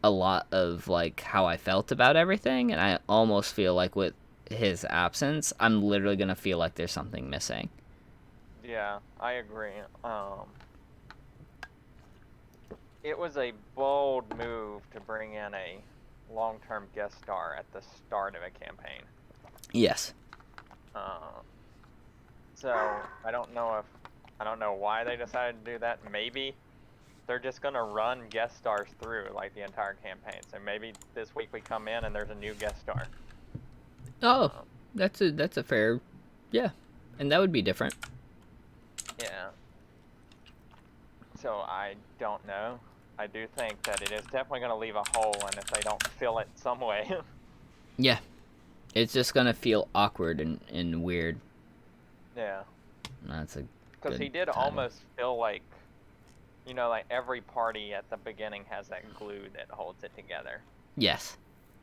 a lot of like how I felt about everything, and I almost feel like with his absence, I'm literally gonna feel like there's something missing. Yeah, I agree. It was a bold move to bring in a long-term guest star at the start of a campaign. Yes. So I don't know why they decided to do that. Maybe they're just gonna run guest stars through like the entire campaign. So maybe this week we come in and there's a new guest star. Oh, that's a fair, yeah, and that would be different. Yeah. So I don't know. I do think that it is definitely gonna leave a hole, and if they don't fill it some way. Yeah. It's just gonna feel awkward and weird. Yeah. That's a Because he did almost feel like, like every party at the beginning has that glue that holds it together. Yes.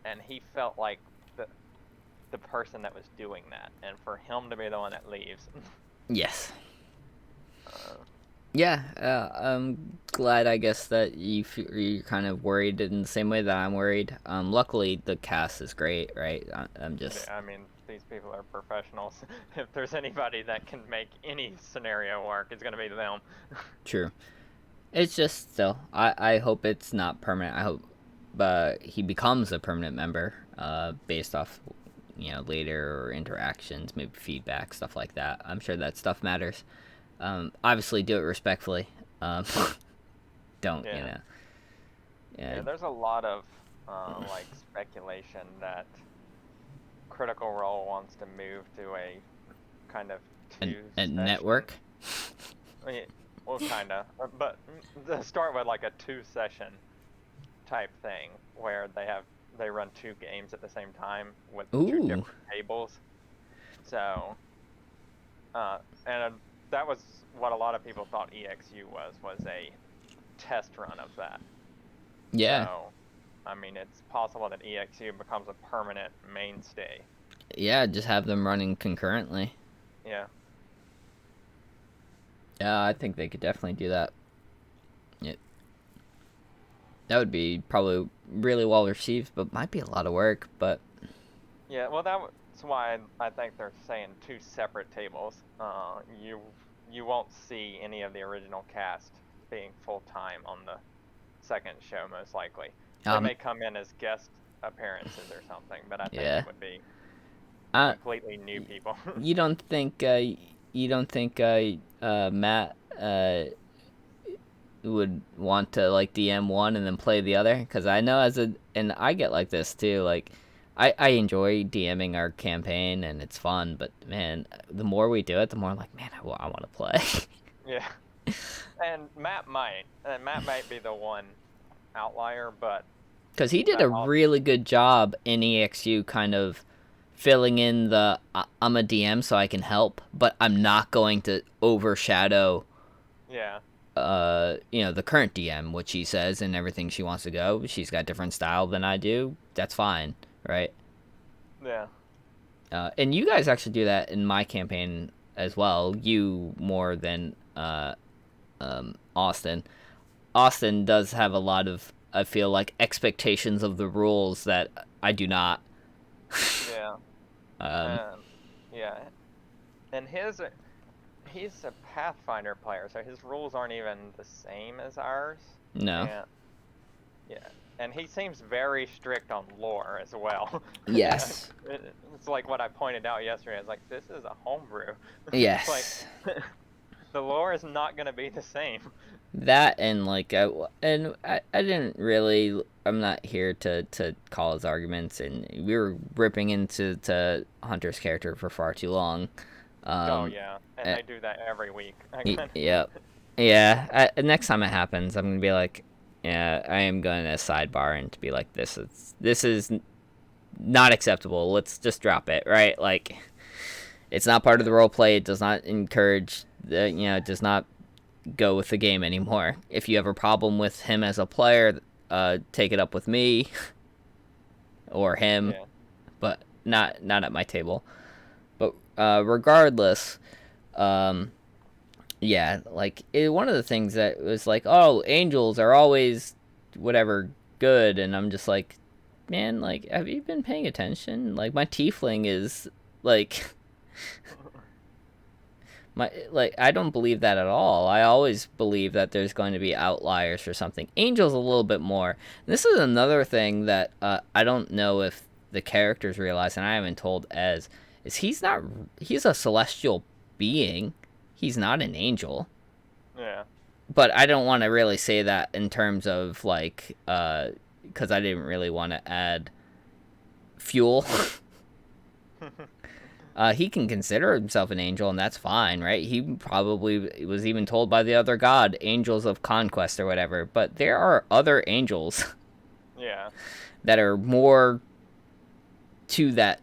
And he felt like the person that was doing that, and for him to be the one that leaves. Yes. Yeah, I'm glad, I guess, that you're kind of worried in the same way that I'm worried. Luckily, the cast is great, right? I'm just... I mean, these people are professionals. If there's anybody that can make any scenario work, it's going to be them. True. It's just, still, I hope it's not permanent. I hope he becomes a permanent member based off, later interactions, maybe feedback, stuff like that. I'm sure that stuff matters. Obviously do it respectfully. Don't, Yeah, there's a lot of like speculation that Critical Role wants to move to a kind of a network. Well, kind of, but to start with like a 2-session type thing where they run 2 games at the same time with 2 different tables. So, and that was what a lot of people thought EXU was a test run of that. Yeah. So, I mean, it's possible that EXU becomes a permanent mainstay. Yeah, just have them running concurrently. Yeah. Yeah, I think they could definitely do that. Yeah. That would be probably really well received, but might be a lot of work, but... Yeah, well, that's why I think they're saying 2 separate tables. You won't see any of the original cast being full-time on the second show, most likely. They may come in as guest appearances or something, but I think it would be completely new people. You don't think Matt would want to like DM one and then play the other? Because I know and I get like this too. Like, I enjoy DMing our campaign and it's fun, but man, the more we do it, the more I'm like, man, I want to play. Yeah. And Matt might be the one outlier, but because he did a really good job in EXU, kind of filling in the I'm a DM so I can help, but I'm not going to overshadow the current DM, which she says and everything she wants to go. She's got different style than I do. That's fine, right? Yeah. And you guys actually do that in my campaign as well. You more than Austin. Austin does have a lot of, I feel like, expectations of the rules that I do not. Yeah. Yeah. And he's a Pathfinder player, so his rules aren't even the same as ours. No. Yeah. And he seems very strict on lore as well. Yes. It's like what I pointed out yesterday. I was like, this is a homebrew. Yes. Like, the lore is not going to be the same. That and like, I didn't really. I'm not here to call his arguments, and we were ripping into Hunter's character for far too long. Oh yeah, and I do that every week. Yep. Yeah. Next time it happens, I'm gonna be like, yeah, I am going to sidebar and to be like, this is not acceptable. Let's just drop it, right? Like, it's not part of the role play. It does not encourage it does not go with the game anymore. If you have a problem with him as a player, take it up with me or him, but not at my table. But regardless, yeah, like one of the things that was like, oh, angels are always whatever good, and I'm just like, man, like, have you been paying attention? Like, my tiefling is like I don't believe that at all. I always believe that there's going to be outliers for something. Angels a little bit more. This is another thing that I don't know if the characters realize, and I haven't told Ez, is he's a celestial being. He's not an angel. Yeah. But I don't want to really say that in terms of like, because I didn't really want to add fuel. He can consider himself an angel, and that's fine, right? He probably was even told by the other god, angels of conquest or whatever. But there are other angels that are more to that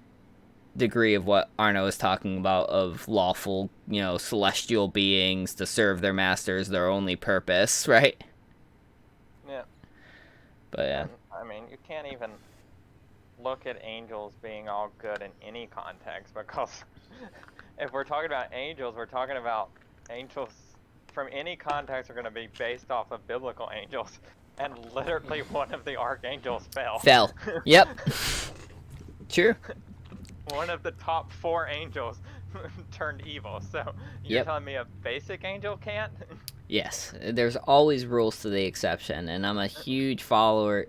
degree of what Arno is talking about, of lawful, celestial beings to serve their masters, their only purpose, right? Yeah. But yeah. And, I mean, you can't even look at angels being all good in any context, because if we're talking about angels, we're talking about angels from any context are going to be based off of biblical angels, and literally one of the archangels fell. Yep. True. One of the top 4 angels turned evil, so you're telling me a basic angel can't? Yes, there's always rules to the exception, and I'm a huge follower,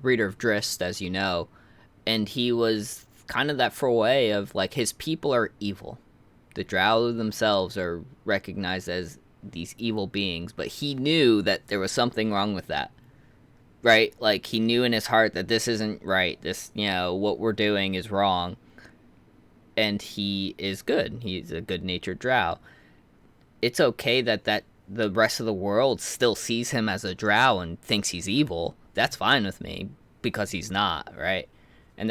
reader of Drist, as you know, and he was kind of that foray of, like, his people are evil. The Drow themselves are recognized as these evil beings, but he knew that there was something wrong with that. Right? Like, he knew in his heart that this isn't right. This, what we're doing is wrong. And he is good. He's a good-natured drow. It's okay that the rest of the world still sees him as a drow and thinks he's evil. That's fine with me, because he's not, right? And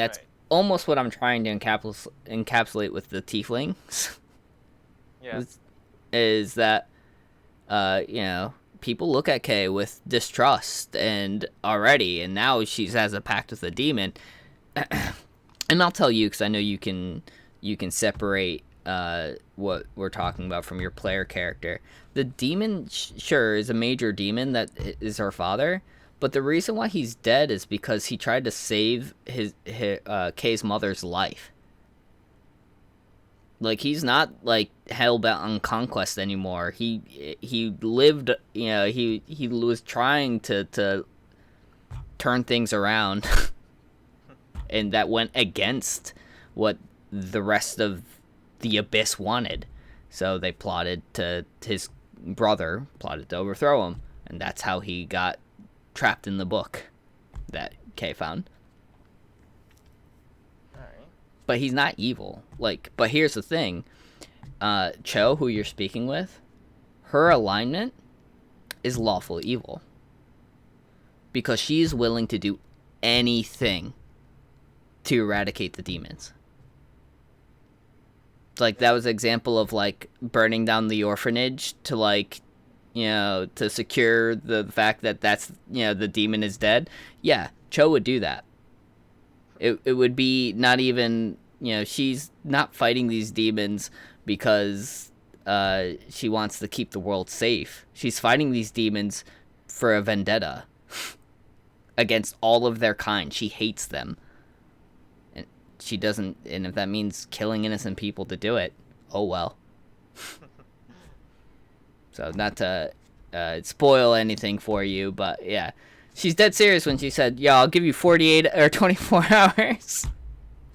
almost what I'm trying to encapsulate with the tieflings. Yeah. Is that, you know, people look at Kay with distrust and now she has a pact with a demon. And I'll tell you, because I know you can separate what we're talking about from your player character. The demon, sure, is a major demon that is her father, but the reason why he's dead is because he tried to save his Kay's mother's life. Like, he's not, like, hell-bent on conquest anymore. He lived, you know, he was trying to turn things around, and that went against what the rest of the Abyss wanted. So they his brother plotted to overthrow him, and that's how he got trapped in the book that Kay found. But he's not evil. Like, but here's the thing. Cho, who you're speaking with, her alignment is lawful evil. Because she's willing to do anything to eradicate the demons. Like, that was an example of, like, burning down the orphanage to, like, you know, to secure the fact that that's, you know, the demon is dead. Yeah, Cho would do that. It would be not even, you know, she's not fighting these demons because she wants to keep the world safe. She's fighting these demons for a vendetta against all of their kind. She hates them. And she doesn't, and if that means killing innocent people to do it, oh well. So not to spoil anything for you, but yeah. She's dead serious when she said, yeah, I'll give you 48 or 24 hours.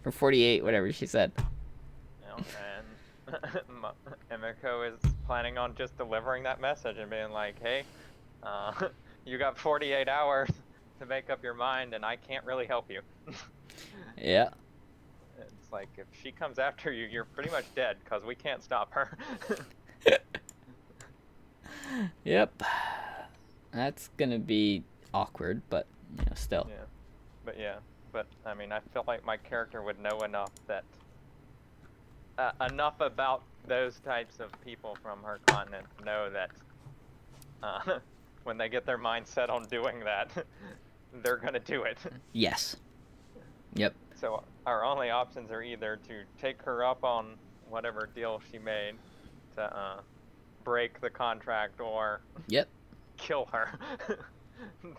Or 48, whatever she said. You know, and Emiko is planning on just delivering that message and being like, hey, you got 48 hours to make up your mind, and I can't really help you. Yeah. It's like, if she comes after you, you're pretty much dead, because we can't stop her. Yep. That's gonna be awkward, but, you know, still. Yeah. But I mean, I feel like my character would know enough that enough about those types of people from her continent to know that when they get their mind set on doing that, they're gonna do it. Yes. Yep. So our only options are either to take her up on whatever deal she made to break the contract, or Yep. kill her.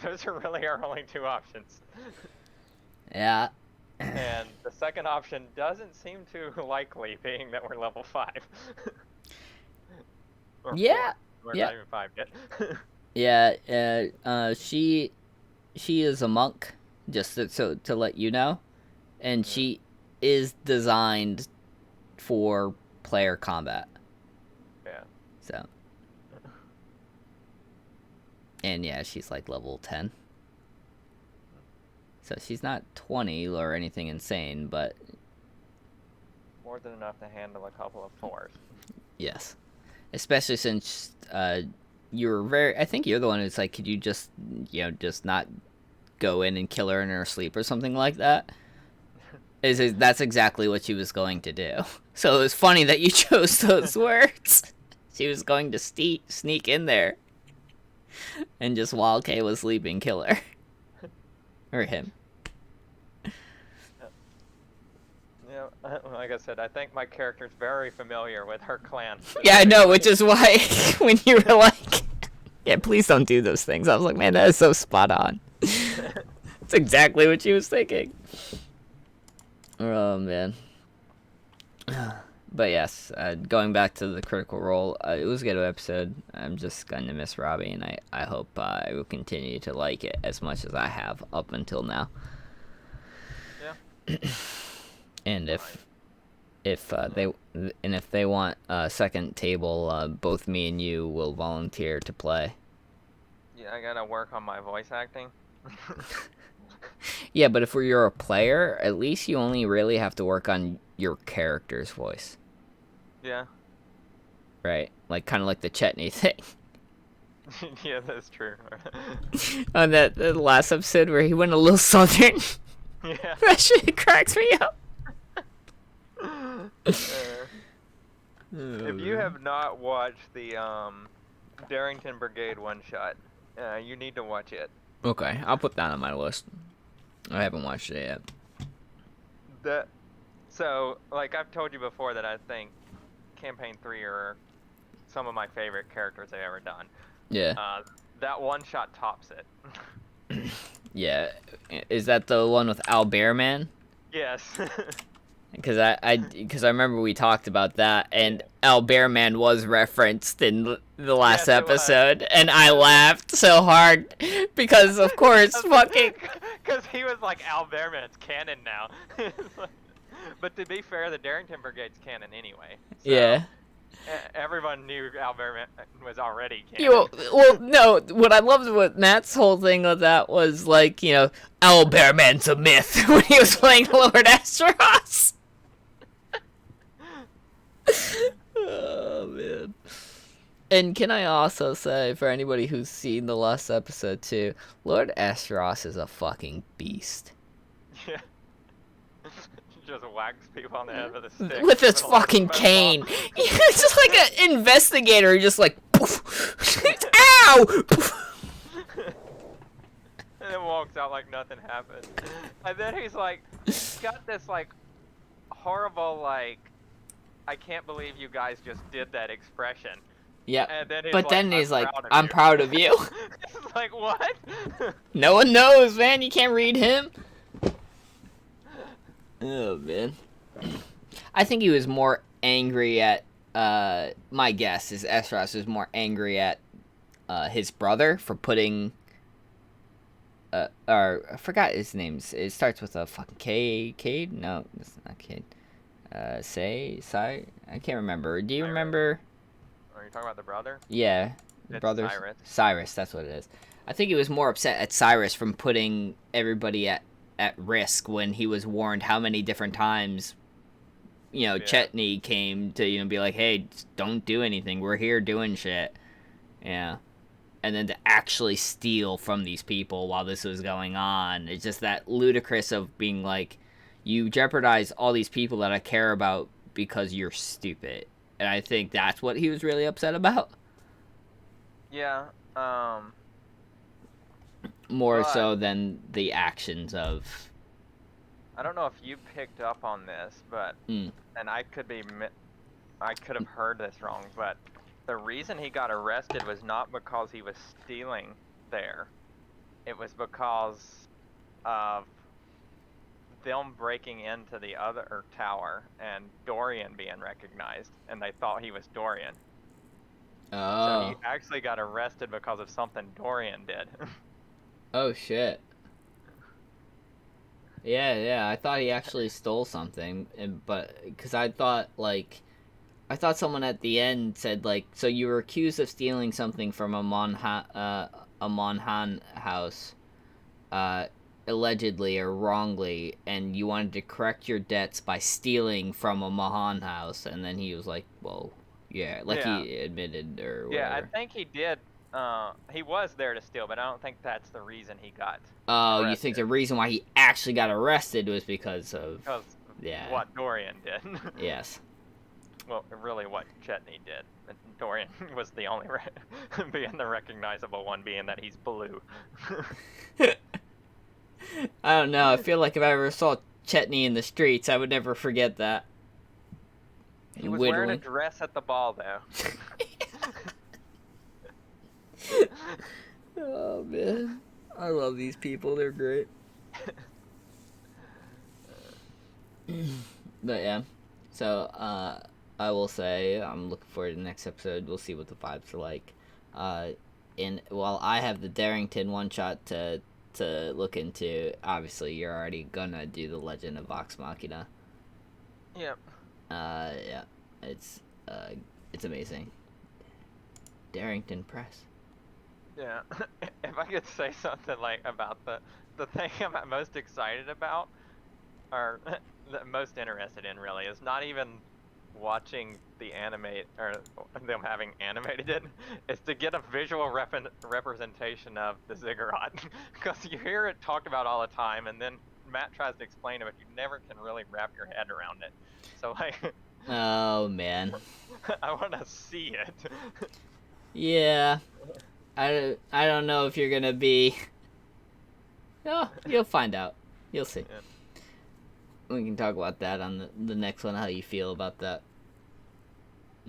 Those are really our only two options. Yeah. And the second option doesn't seem too likely, being that we're level 5. Or Yeah. 4. We're Yeah. not even 5 yet. Yeah. She is a monk, just to let you know, and she is designed for player combat. Yeah. So. And yeah, she's like level 10. So she's not 20 or anything insane, but... More than enough to handle a couple of 4s. Yes. Especially since you're very... I think you're the one who's like, could you just, you know, just not go in and kill her in her sleep or something like that? That's exactly what she was going to do. So it was funny that you chose those words. She was going to sneak in there. And just while Kay was sleeping, kill her. Or him. Yeah, like I said, I think my character's very familiar with her clan. Yeah, I know, which is why when you were like, yeah, please don't do those things, I was like, man, that is so spot on. That's exactly what she was thinking. Oh, man. But yes, going back to the Critical Role, it was a good episode. I'm just going to miss Robbie, and I hope I will continue to like it as much as I have up until now. Yeah. And if they want a second table, both me and you will volunteer to play. Yeah, I gotta work on my voice acting. Yeah, but if you're a player, at least you only really have to work on your character's voice. Yeah. Right? Like, kind of like the Chetney thing. Yeah, that's true. On the last episode where he went a little southern. Yeah. That shit cracks me up. If you have not watched the Darrington Brigade one shot, you need to watch it. Okay, I'll put that on my list. I haven't watched it yet. So, like I've told you before that I think Campaign 3 are some of my favorite characters they've ever done. Yeah. That one shot tops it. Yeah. Is that the one with Al Bearman? Yes. Because I remember we talked about that, and Al Bearman was referenced in the last episode, and I laughed so hard because, of course, fucking. Because he was like, Al Bearman's canon now. But to be fair, the Darrington Brigade's canon anyway. So Yeah. Everyone knew Al Bearman was already canon. Well, no, what I loved with Matt's whole thing with that was, like, Al Bearman's a myth when he was playing Lord Asteros. Oh, man. And can I also say, for anybody who's seen the last episode too, Lord Asteros is a fucking beast. Yeah. Just whacks people on the head with a stick. With his fucking cane. He's just like an investigator, just like, poof, ow! And then walks out like nothing happened. And then he's got this horrible I can't believe you guys just did that expression. Yeah. And then he's like, I'm proud of you. It's like, what? No one knows, man. You can't read him. Oh, man. I think he was more angry at, my guess is Esros was more angry at his brother for putting, or I forgot his name. It starts with a fucking K. Cade? No, it's not Cade. I can't remember. Do you remember? Are you talking about the brother? Yeah. It's Brother Cyrus, that's what it is. I think he was more upset at Cyrus from putting everybody at risk when he was warned how many different times, Chetney came to, be like, hey, don't do anything. We're here doing shit. Yeah. And then to actually steal from these people while this was going on. It's just that ludicrous of being like, you jeopardize all these people that I care about because you're stupid. And I think that's what he was really upset about. Yeah, More so than the actions of... I don't know if you picked up on this, but... And I could have heard this wrong, but the reason he got arrested was not because he was stealing there. It was because of them breaking into the other tower and Dorian being recognized, and they thought he was Dorian. Oh. So he actually got arrested because of something Dorian did. Oh, shit. Yeah, I thought he actually stole something, but, because I thought someone at the end said, so you were accused of stealing something from a Monhan house, allegedly or wrongly, and you wanted to correct your debts by stealing from a Mahan house, and then he was like, well, yeah, he admitted or whatever. Yeah, I think he did. He was there to steal, but I don't think that's the reason he got arrested. You think the reason why he actually got arrested was because of what Dorian did. Yes. Well, really what Chetney did. Dorian was the only being the recognizable one, being that he's blue. I don't know. I feel like if I ever saw Chetney in the streets, I would never forget that. He was wearing a dress at the ball, though. Oh, man. I love these people. They're great. But, yeah. So, I will say, I'm looking forward to the next episode. We'll see what the vibes are like. While I have the Darrington one-shot to look into, obviously you're already gonna do the Legend of Vox Machina. Yep. Yeah, it's amazing. Darrington Press. Yeah. If I could say something about the thing I'm most excited about, or most interested in really, is not even watching the animate or them having animated it, is to get a visual representation of the ziggurat, because you hear it talked about all the time, and then Matt tries to explain it, but you never can really wrap your head around it. So like, Oh man. I want to see it. Yeah. I don't know if you're gonna be. Oh, you'll find out. You'll see. Yeah. We can talk about that on the next one. How you feel about that?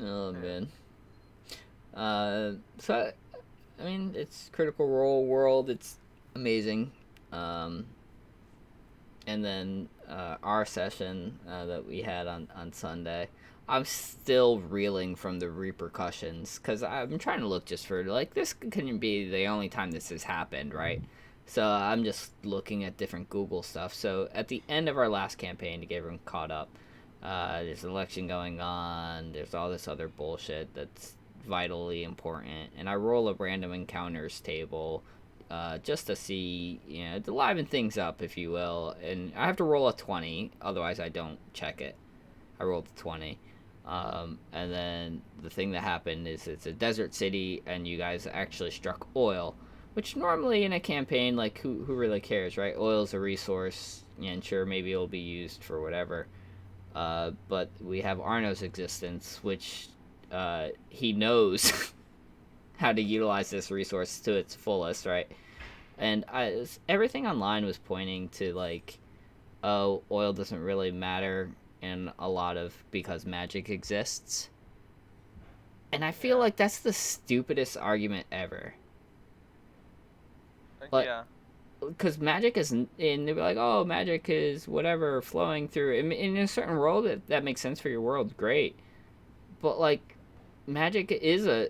Oh man. So I mean, it's Critical Role world. It's amazing. And then our session that we had on Sunday, I'm still reeling from the repercussions because I'm trying to look just for like this couldn't be the only time this has happened, right? So I'm just looking at different Google stuff. So at the end of our last campaign to get everyone caught up, there's an election going on. There's all this other bullshit that's vitally important, and I roll a random encounters table just to see, to liven things up, if you will. And I have to roll a 20, otherwise I don't check it. I rolled a 20. And then the thing that happened is it's a desert city, and you guys actually struck oil, which normally in a campaign, like, who really cares, right? Oil's a resource, and sure, maybe it'll be used for whatever. But we have Arno's existence, which he knows how to utilize this resource to its fullest, right? And everything online was pointing to, like, oh, oil doesn't really matter in a lot of because magic exists. And I feel like that's the stupidest argument ever. But, yeah. Because magic is, and they'd be like, oh, magic is whatever flowing through. In a certain world, that makes sense for your world, great. But, like, magic is a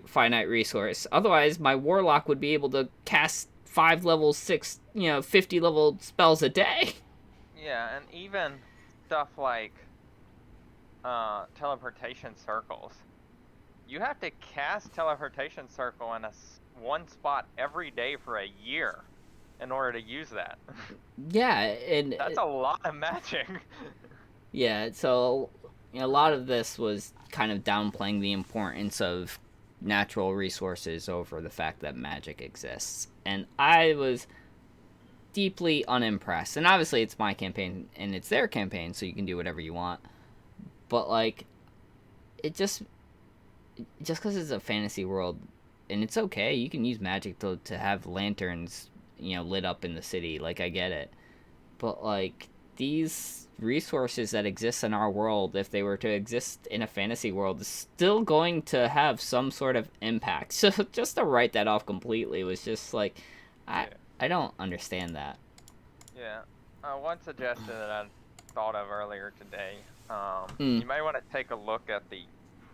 finite resource. Otherwise, my warlock would be able to cast 5 level 6, 50 level spells a day. Yeah, and even stuff like teleportation circles. You have to cast teleportation circle in one spot every day for a year in order to use that. Yeah, and that's a lot of magic. Yeah, so a lot of this was kind of downplaying the importance of natural resources over the fact that magic exists. And I was deeply unimpressed. And obviously it's my campaign and it's their campaign, so you can do whatever you want. But, like, it just because it's a fantasy world, and it's okay, you can use magic to have lanterns, lit up in the city. Like, I get it. But, like, these resources that exist in our world, if they were to exist in a fantasy world, is still going to have some sort of impact. So just to write that off completely was just like, I don't understand that. Yeah. One suggestion that I thought of earlier today, you may want to take a look at the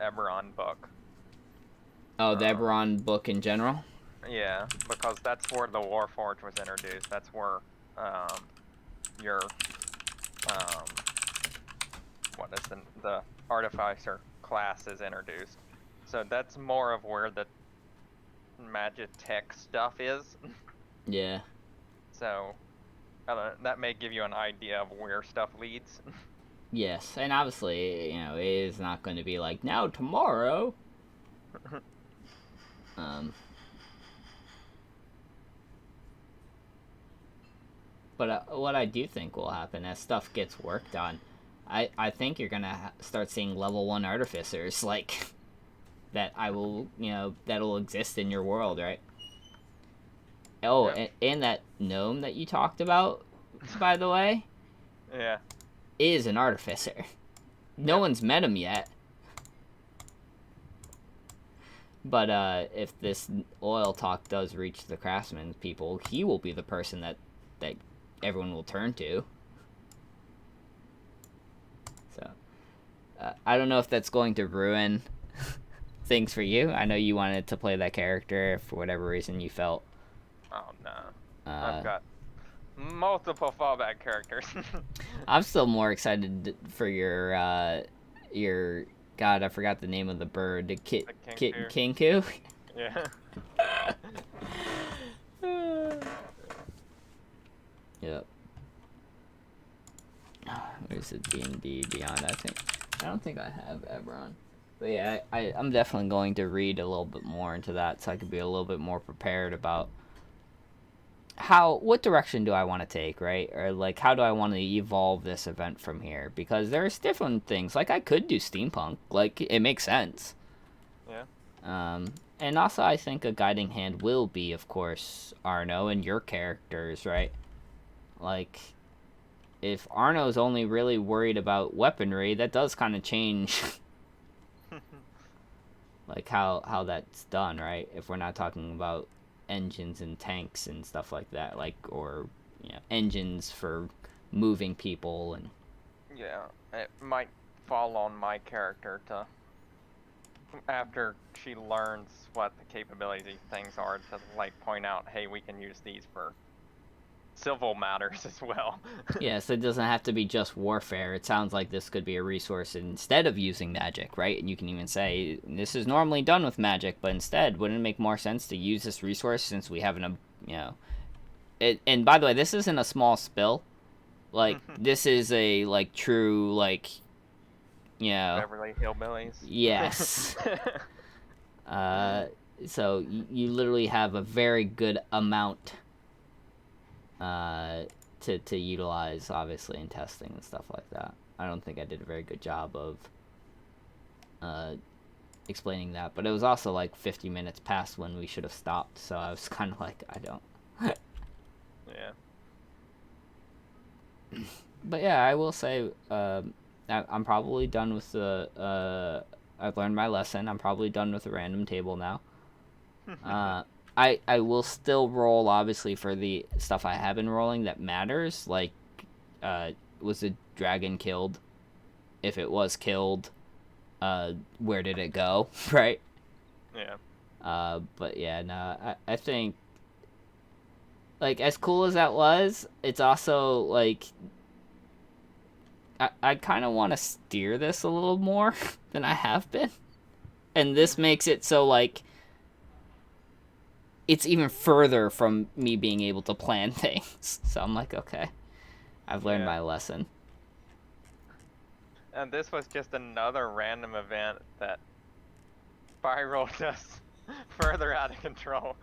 Eberron book. Oh, the Eberron book in general? Yeah, because that's where the Warforged was introduced. That's where your what is the Artificer class is introduced. So that's more of where the Magitech stuff is. Yeah. So that may give you an idea of where stuff leads. Yes, and obviously, it is not going to be like, now tomorrow. But what I do think will happen as stuff gets worked on, I think you're gonna start seeing level 1 artificers like that. That'll exist in your world, right? Oh, yep. and that gnome that you talked about, by the way, yeah, is an artificer. No one's met him yet. But if this oil talk does reach the craftsman people, he will be the person that everyone will turn to. So, I don't know if that's going to ruin things for you. I know you wanted to play that character if for whatever reason you felt. Oh, no. I've got multiple fallback characters. I'm still more excited for your God, I forgot the name of the bird. The Kinku? Yeah. Yep. Where's the D&D Beyond? I don't think I have Eberron. But yeah, I'm definitely going to read a little bit more into that so I could be a little bit more prepared about what direction do I want to take, right? Or like how do I want to evolve this event from here? Because there's different things. Like I could do steampunk, like it makes sense. Yeah. And also I think a guiding hand will be, of course, Arno and your characters, right? Like if Arno's only really worried about weaponry, that does kind of change like how that's done, right? If we're not talking about engines and tanks and stuff like that, like, or engines for moving people. And Yeah, it might fall on my character to, after she learns what the capability things are, to like point out, hey, we can use these for civil matters as well. yeah, so it doesn't have to be just warfare. It sounds like this could be a resource instead of using magic, right? And you can even say, this is normally done with magic, but instead, wouldn't it make more sense to use this resource since we have and by the way, this isn't a small spill. Like, this is a, like, true, like, Beverly Hillbillies. Yes. So you literally have a very good amount to utilize, obviously, in testing and stuff like that. I don't think I did a very good job of explaining that, but it was also like 50 minutes past when we should have stopped, so I was kind of like, I don't. Yeah. But yeah, I will say, I'm probably done with the. I've learned my lesson. I'm probably done with the random table now. I will still roll, obviously, for the stuff I have been rolling that matters. Like, was the dragon killed? If it was killed, where did it go? Right? Yeah. But yeah, no, I think, like, as cool as that was, it's also, like, I kind of want to steer this a little more than I have been. And this makes it so, like, it's even further from me being able to plan things. So I'm like, okay, I've learned my lesson. And this was just another random event that spiraled us further out of control.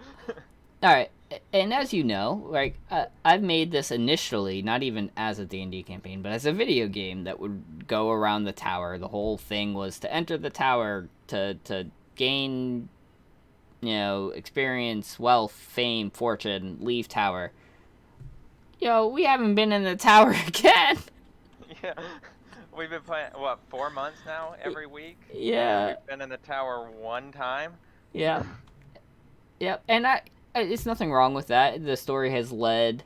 Alright, and as you know, like, I've made this initially, not even as a D&D campaign, but as a video game that would go around the tower. The whole thing was to enter the tower, to gain, experience, wealth, fame, fortune, leave tower. We haven't been in the tower again! Yeah. We've been playing, 4 months now, every week? Yeah. We've been in the tower one time? Yeah. Yep, and it's nothing wrong with that. The story has led,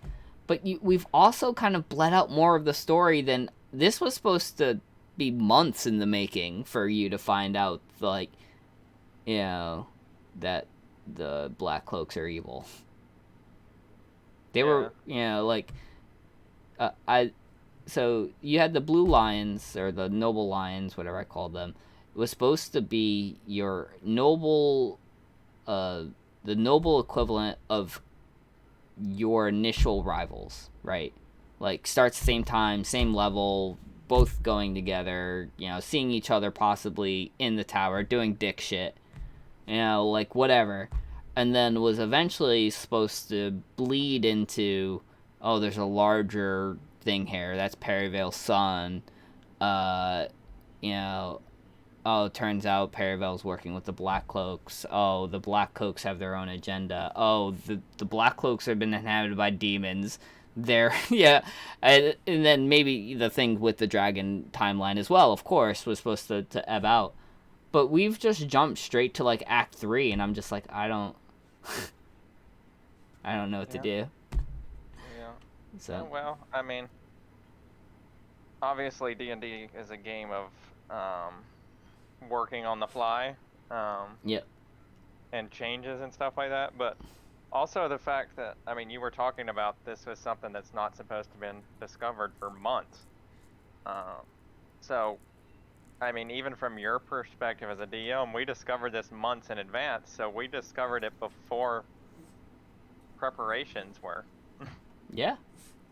but we've also kind of bled out more of the story than this was supposed to be months in the making for you to find out, like, that the Black Cloaks are evil. They were, like, so you had the Blue Lions, or the Noble Lions, whatever I called them. It was supposed to be your noble, the noble equivalent of your initial rivals, right? Like, starts the same time, same level, both going together, seeing each other possibly in the tower, doing dick shit, like, whatever. And then was eventually supposed to bleed into, oh, there's a larger thing here, that's Perivale's son. Oh, it turns out Perivale's working with the Black Cloaks. Oh, the Black Cloaks have their own agenda. Oh, the Black Cloaks have been inhabited by demons. They're, yeah. And then maybe the thing with the dragon timeline as well, of course, was supposed to ebb out. But we've just jumped straight to, like, Act 3, and I'm just like, I don't know what to do. Yeah. So. Well, I mean, obviously D&D is a game of, working on the fly, Yep. and changes and stuff like that, but also the fact that, I mean, you were talking about this was something that's not supposed to have been discovered for months. So, I mean, even from your perspective as a DM, we discovered this months in advance, so we discovered it before preparations were. Yeah.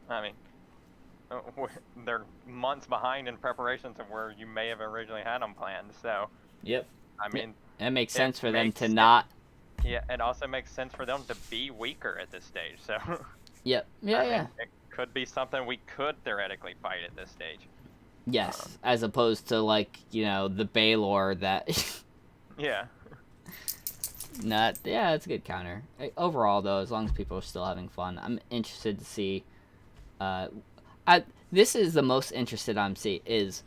I mean, they're months behind in preparations of where you may have originally had them planned, so. Yep. I mean, it makes sense for them to not. Yeah, it also makes sense for them to be weaker at this stage, so. Yep. Yeah, I mean, yeah. it could be something we could theoretically fight at this stage. Yes, as opposed to, like, the Baylor that... Yeah. Yeah, it's a good counter. Overall, though, as long as people are still having fun, I'm interested to see... this is the most interested I'm seeing, is...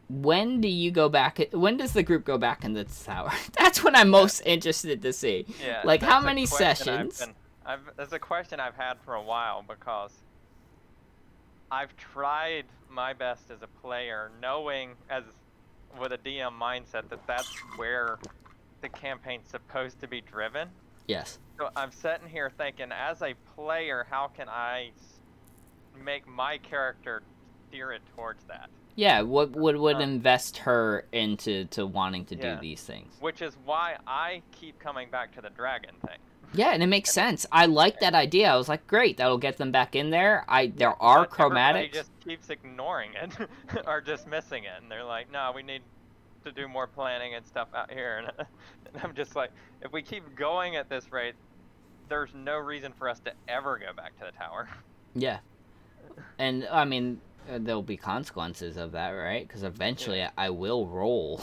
When do you go back... When does the group go back in the tower? That's what I'm most interested to see. Yeah. Like, how that's a many question sessions... That's a question I've had for a while, because I've tried my best as a player, knowing with a DM mindset that that's where the campaign's supposed to be driven. Yes. So I'm sitting here thinking, as a player, how can I make my character steer it towards that? Yeah, what would invest her into wanting to do Yeah. these things? Which is why I keep coming back to the dragon thing. Yeah, and it makes sense. I like that idea. I was like, great, that'll get them back in there. There are But everybody chromatics. just keeps ignoring it or dismissing it, and they're like, no, we need to do more planning and stuff out here. And I'm just like, if we keep going at this rate, there's no reason for us to ever go back to the tower. Yeah. And, I mean, there'll be consequences of that, right? Because eventually I will roll.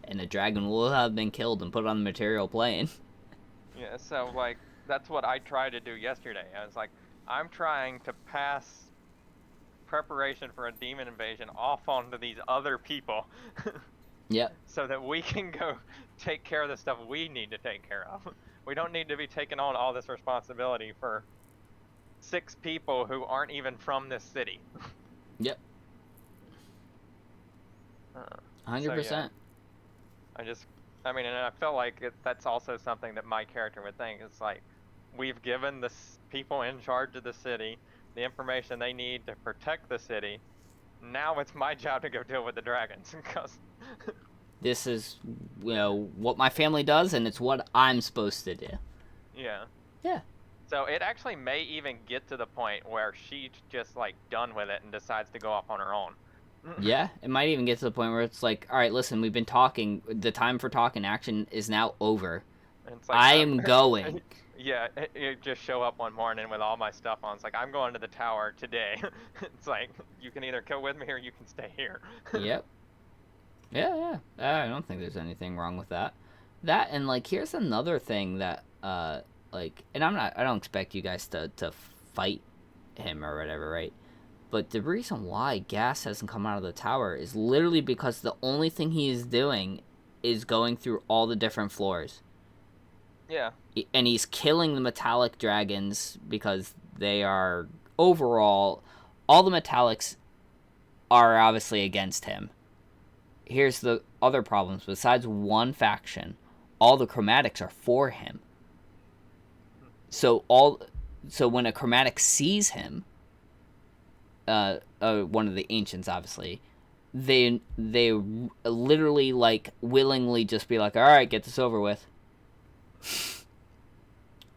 And the dragon will have been killed and put on the material plane. Yeah, so, like, that's what I tried to do yesterday. I was like, I'm trying to pass preparation for a demon invasion off onto these other people. Yep. So that we can go take care of the stuff we need to take care of. We don't need to be taking on all this responsibility for 6 people who aren't even from this city. Yep. 100%. I mean, and I felt like that's also something that my character would think. It's like, we've given the people in charge of the city the information they need to protect the city. Now it's my job to go deal with the dragons, because This is, what my family does, and it's what I'm supposed to do. Yeah. Yeah. So it actually may even get to the point where she's just, like, done with it and decides to go off on her own. Yeah, it might even get to the point where it's like, all right, listen, we've been talking. The time for talking action is now over. It's like, I am going. Yeah, it just show up one morning with all my stuff on. It's like, I'm going to the tower today. It's like, you can either go with me or you can stay here. Yep. Yeah. I don't think there's anything wrong with that. That, and, like, here's another thing that, like, and I don't expect you guys to fight him or whatever, right? But the reason why Gas hasn't come out of the tower is literally because the only thing he is doing is going through all the different floors. Yeah. And he's killing the metallic dragons because they are, overall, all the metallics are obviously against him. Here's the other problems. Besides one faction, all the chromatics are for him. So when a chromatic sees him, one of the ancients, obviously, they literally, like, willingly just be like, all right, get this over with.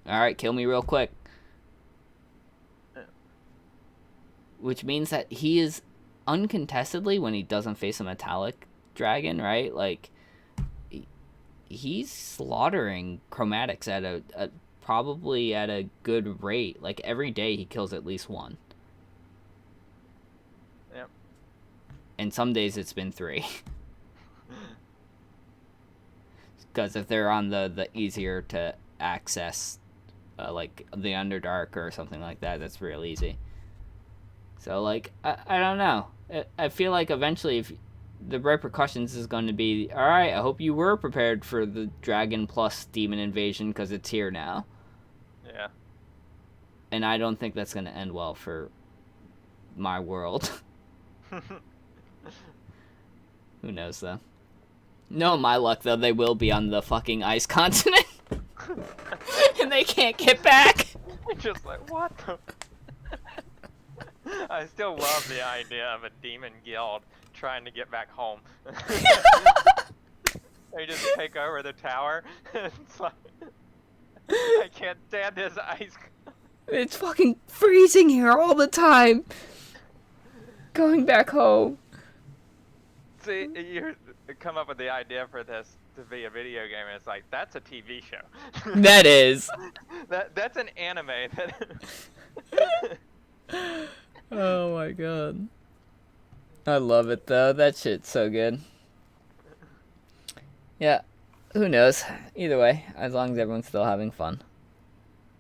All right, kill me real quick. Which means that he is uncontestedly, when he doesn't face a metallic dragon, right? Like, he's slaughtering chromatics at probably at a good rate. Like, every day he kills at least one. Yep. And some days it's been 3. Because if they're on the easier to access, like the Underdark or something like that, that's real easy. So, like, I don't know. I feel like eventually, if the repercussions is going to be, all right, I hope you were prepared for the dragon plus demon invasion because it's here now. Yeah. And I don't think that's going to end well for my world. Who knows, though? No, my luck, though, they will be on the fucking ice continent. And they can't get back. Just like, what the... I still love the idea of a demon guild trying to get back home. They just take over the tower. It's like, I can't stand this ice. It's fucking freezing here all the time. Going back home. See, you come up with the idea for this. to be a video game. And it's like, that's a TV show. That is. That's an anime. Oh my god. I love it though. That shit's so good. Yeah. Who knows? Either way, as long as everyone's still having fun.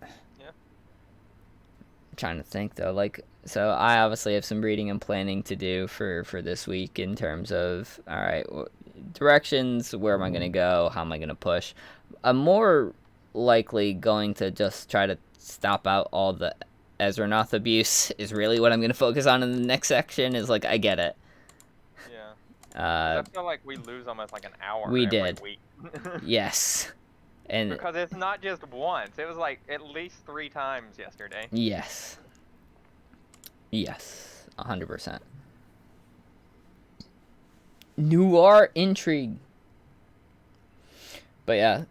Yeah. I'm trying to think though, like, so I obviously have some reading and planning to do for this week in terms of, all right, directions, where am I going to go, how am I going to push. I'm more likely going to just try to stop out all the Ezranoth abuse is really what I'm going to focus on in the next section. Is like, I get it. Yeah. I feel like we lose almost like an hour we every did. week. Yes. And because it's not just once. It was like at least 3 times yesterday. Yes. Yes. 100%. Noir intrigue. But yeah,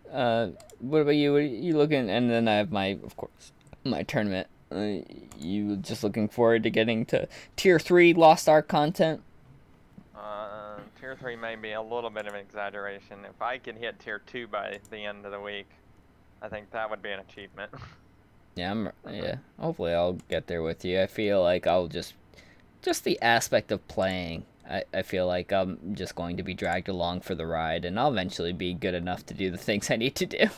what about you? What are you looking? And then I have of course, my tournament. You just looking forward to getting to Tier 3 Lost Ark content? Tier 3 may be a little bit of an exaggeration. If I can hit Tier 2 by the end of the week, I think that would be an achievement. Yeah, hopefully I'll get there with you. I feel like I'll just the aspect of playing. I feel like I'm just going to be dragged along for the ride, and I'll eventually be good enough to do the things I need to do.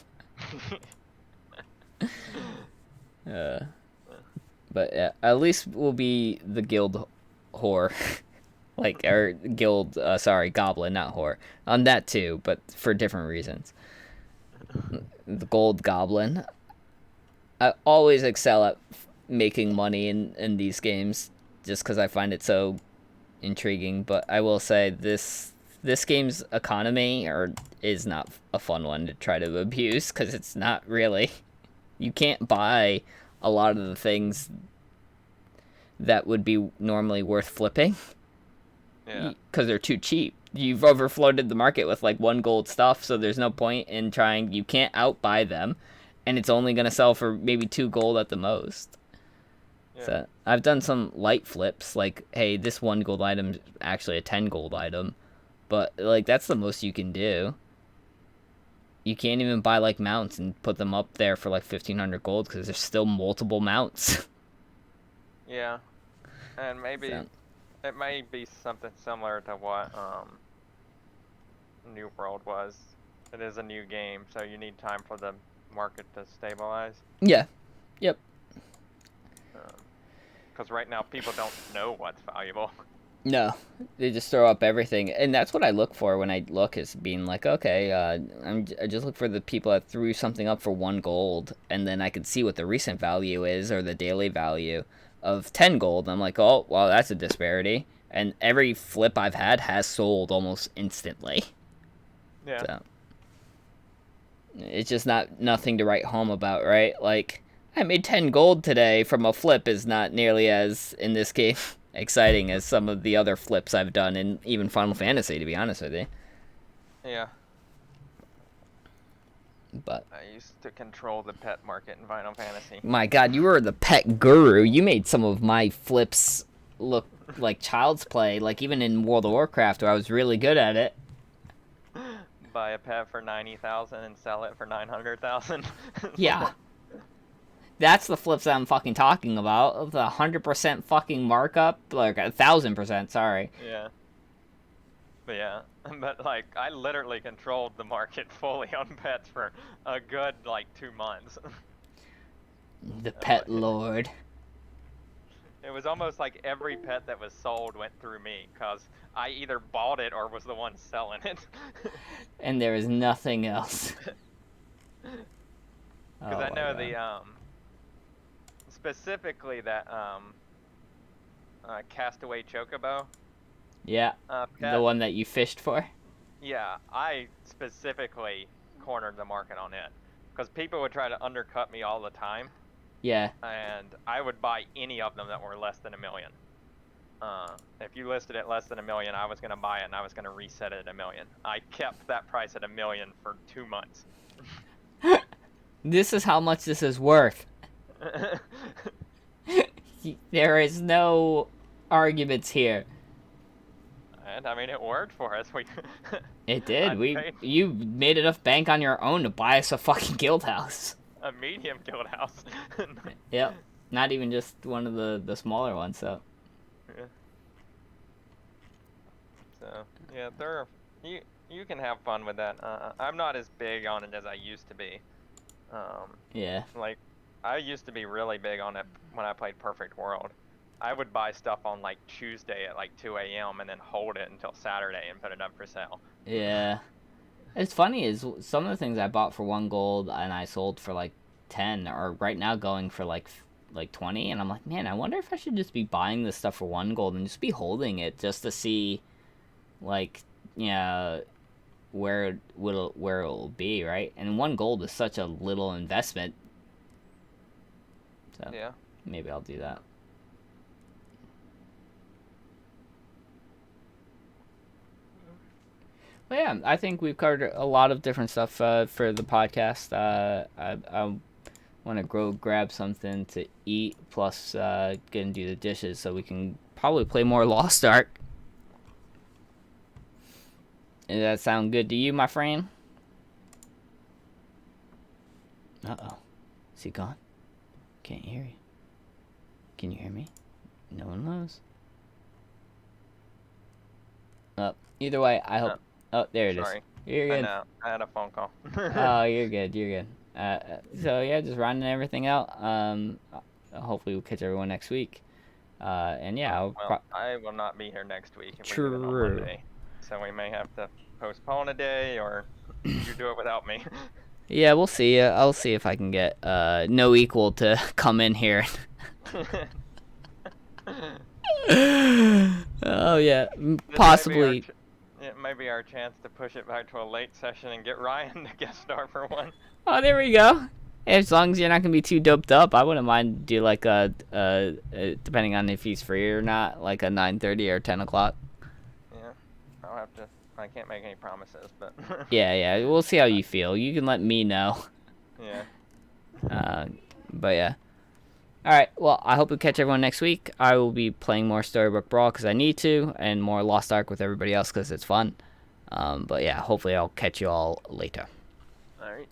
But yeah, at least we'll be the guild whore. Like, or guild, goblin, not whore. On that too, but for different reasons. The gold goblin. I always excel at making money in these games, just because I find it so intriguing. But I will say this game's economy is not a fun one to try to abuse, because it's not really. You can't buy a lot of the things that would be normally worth flipping. Yeah. Because they're too cheap. You've overfloated the market with like 1 gold stuff, so there's no point in trying. You can't outbuy them, and it's only going to sell for maybe 2 gold at the most. Yeah. So I've done some light flips, like, hey, this 1 gold item is actually a 10 gold item, but like that's the most you can do. You can't even buy like mounts and put them up there for like 1,500 gold because there's still multiple mounts. Yeah, and maybe it may be something similar to what New World was. It is a new game, so you need time for the market to stabilize. Yeah. Yep. Because right now people don't know what's valuable. No, they just throw up everything, and that's what I look for when I look, is being like, okay, I just look for the people that threw something up for 1 gold, and then I can see what the recent value is or the daily value of 10 gold. I'm like, oh, well, that's a disparity, and every flip I've had has sold almost instantly. Yeah. So, it's just nothing to write home about, right? Like, I made 10 gold today from a flip is not nearly as, in this game, exciting as some of the other flips I've done in even Final Fantasy, to be honest with you. Yeah. But I used to control the pet market in Final Fantasy. My god, you were the pet guru. You made some of my flips look like child's play, like even in World of Warcraft, where I was really good at it. Buy a pet for 90,000 and sell it for 900,000. Yeah. That's the flips I'm fucking talking about. The 100% fucking markup, like 1,000%, sorry. Yeah. But yeah, but like, I literally controlled the market fully on pets for a good, like, 2 months. The pet lord. It was almost like every pet that was sold went through me, because I either bought it or was the one selling it. And there is nothing else. Because I know the, specifically that, Castaway Chocobo. Yeah, the one that you fished for? Yeah, I specifically cornered the market on it. Because people would try to undercut me all the time. Yeah. And I would buy any of them that were less than $1 million. If you listed it less than $1 million, I was going to buy it and I was going to reset it at $1 million. I kept that price at $1 million for 2 months. This is how much this is worth. There is no arguments here. it. I mean, it worked for us. It did. I You made enough bank on your own to buy us a fucking guild house. a medium guild house. Yep. Not even just one of the smaller ones. So. Yeah. So yeah, you can have fun with that. I'm not as big on it as I used to be. Yeah. Like, I used to be really big on it when I played Perfect World. I would buy stuff on like Tuesday at like 2 a.m. and then hold it until Saturday and put it up for sale. Yeah. It's funny is some of the things I bought for 1 gold and I sold for like 10 are right now going for like 20, and I'm like, man, I wonder if I should just be buying this stuff for 1 gold and just be holding it just to see, like, yeah, where it'll be, right? And 1 gold is such a little investment. So Yeah. maybe I'll do that. But yeah, I think we've covered a lot of different stuff for the podcast. I want to grab something to eat, plus get and do the dishes so we can probably play more Lost Ark. Does that sound good to you, my friend? Uh-oh. Is he gone? Can't hear you. Can you hear me? No one knows. Either way, I hope... Oh, there it is. Sorry. You're good. I know. I had a phone call. Oh, you're good. You're good. So yeah, just rounding everything out. Hopefully we'll catch everyone next week. And yeah, I will not be here next week. If True. we do it on Monday, so we may have to postpone a day, or you do it without me. Yeah, we'll see. I'll see if I can get No Equal to come in here. Oh yeah, possibly. It might be our chance to push it back to a late session and get Ryan to guest star for one. Oh, there we go. As long as you're not gonna be too doped up, I wouldn't mind do like a depending on if he's free or not, like a 9:30 or 10 o'clock. Yeah, I'll have to. I can't make any promises, but. Yeah, we'll see how you feel. You can let me know. Yeah. But yeah. All right. Well, I hope we catch everyone next week. I will be playing more Storybook Brawl because I need to, and more Lost Ark with everybody else because it's fun. But yeah, hopefully I'll catch you all later. All right.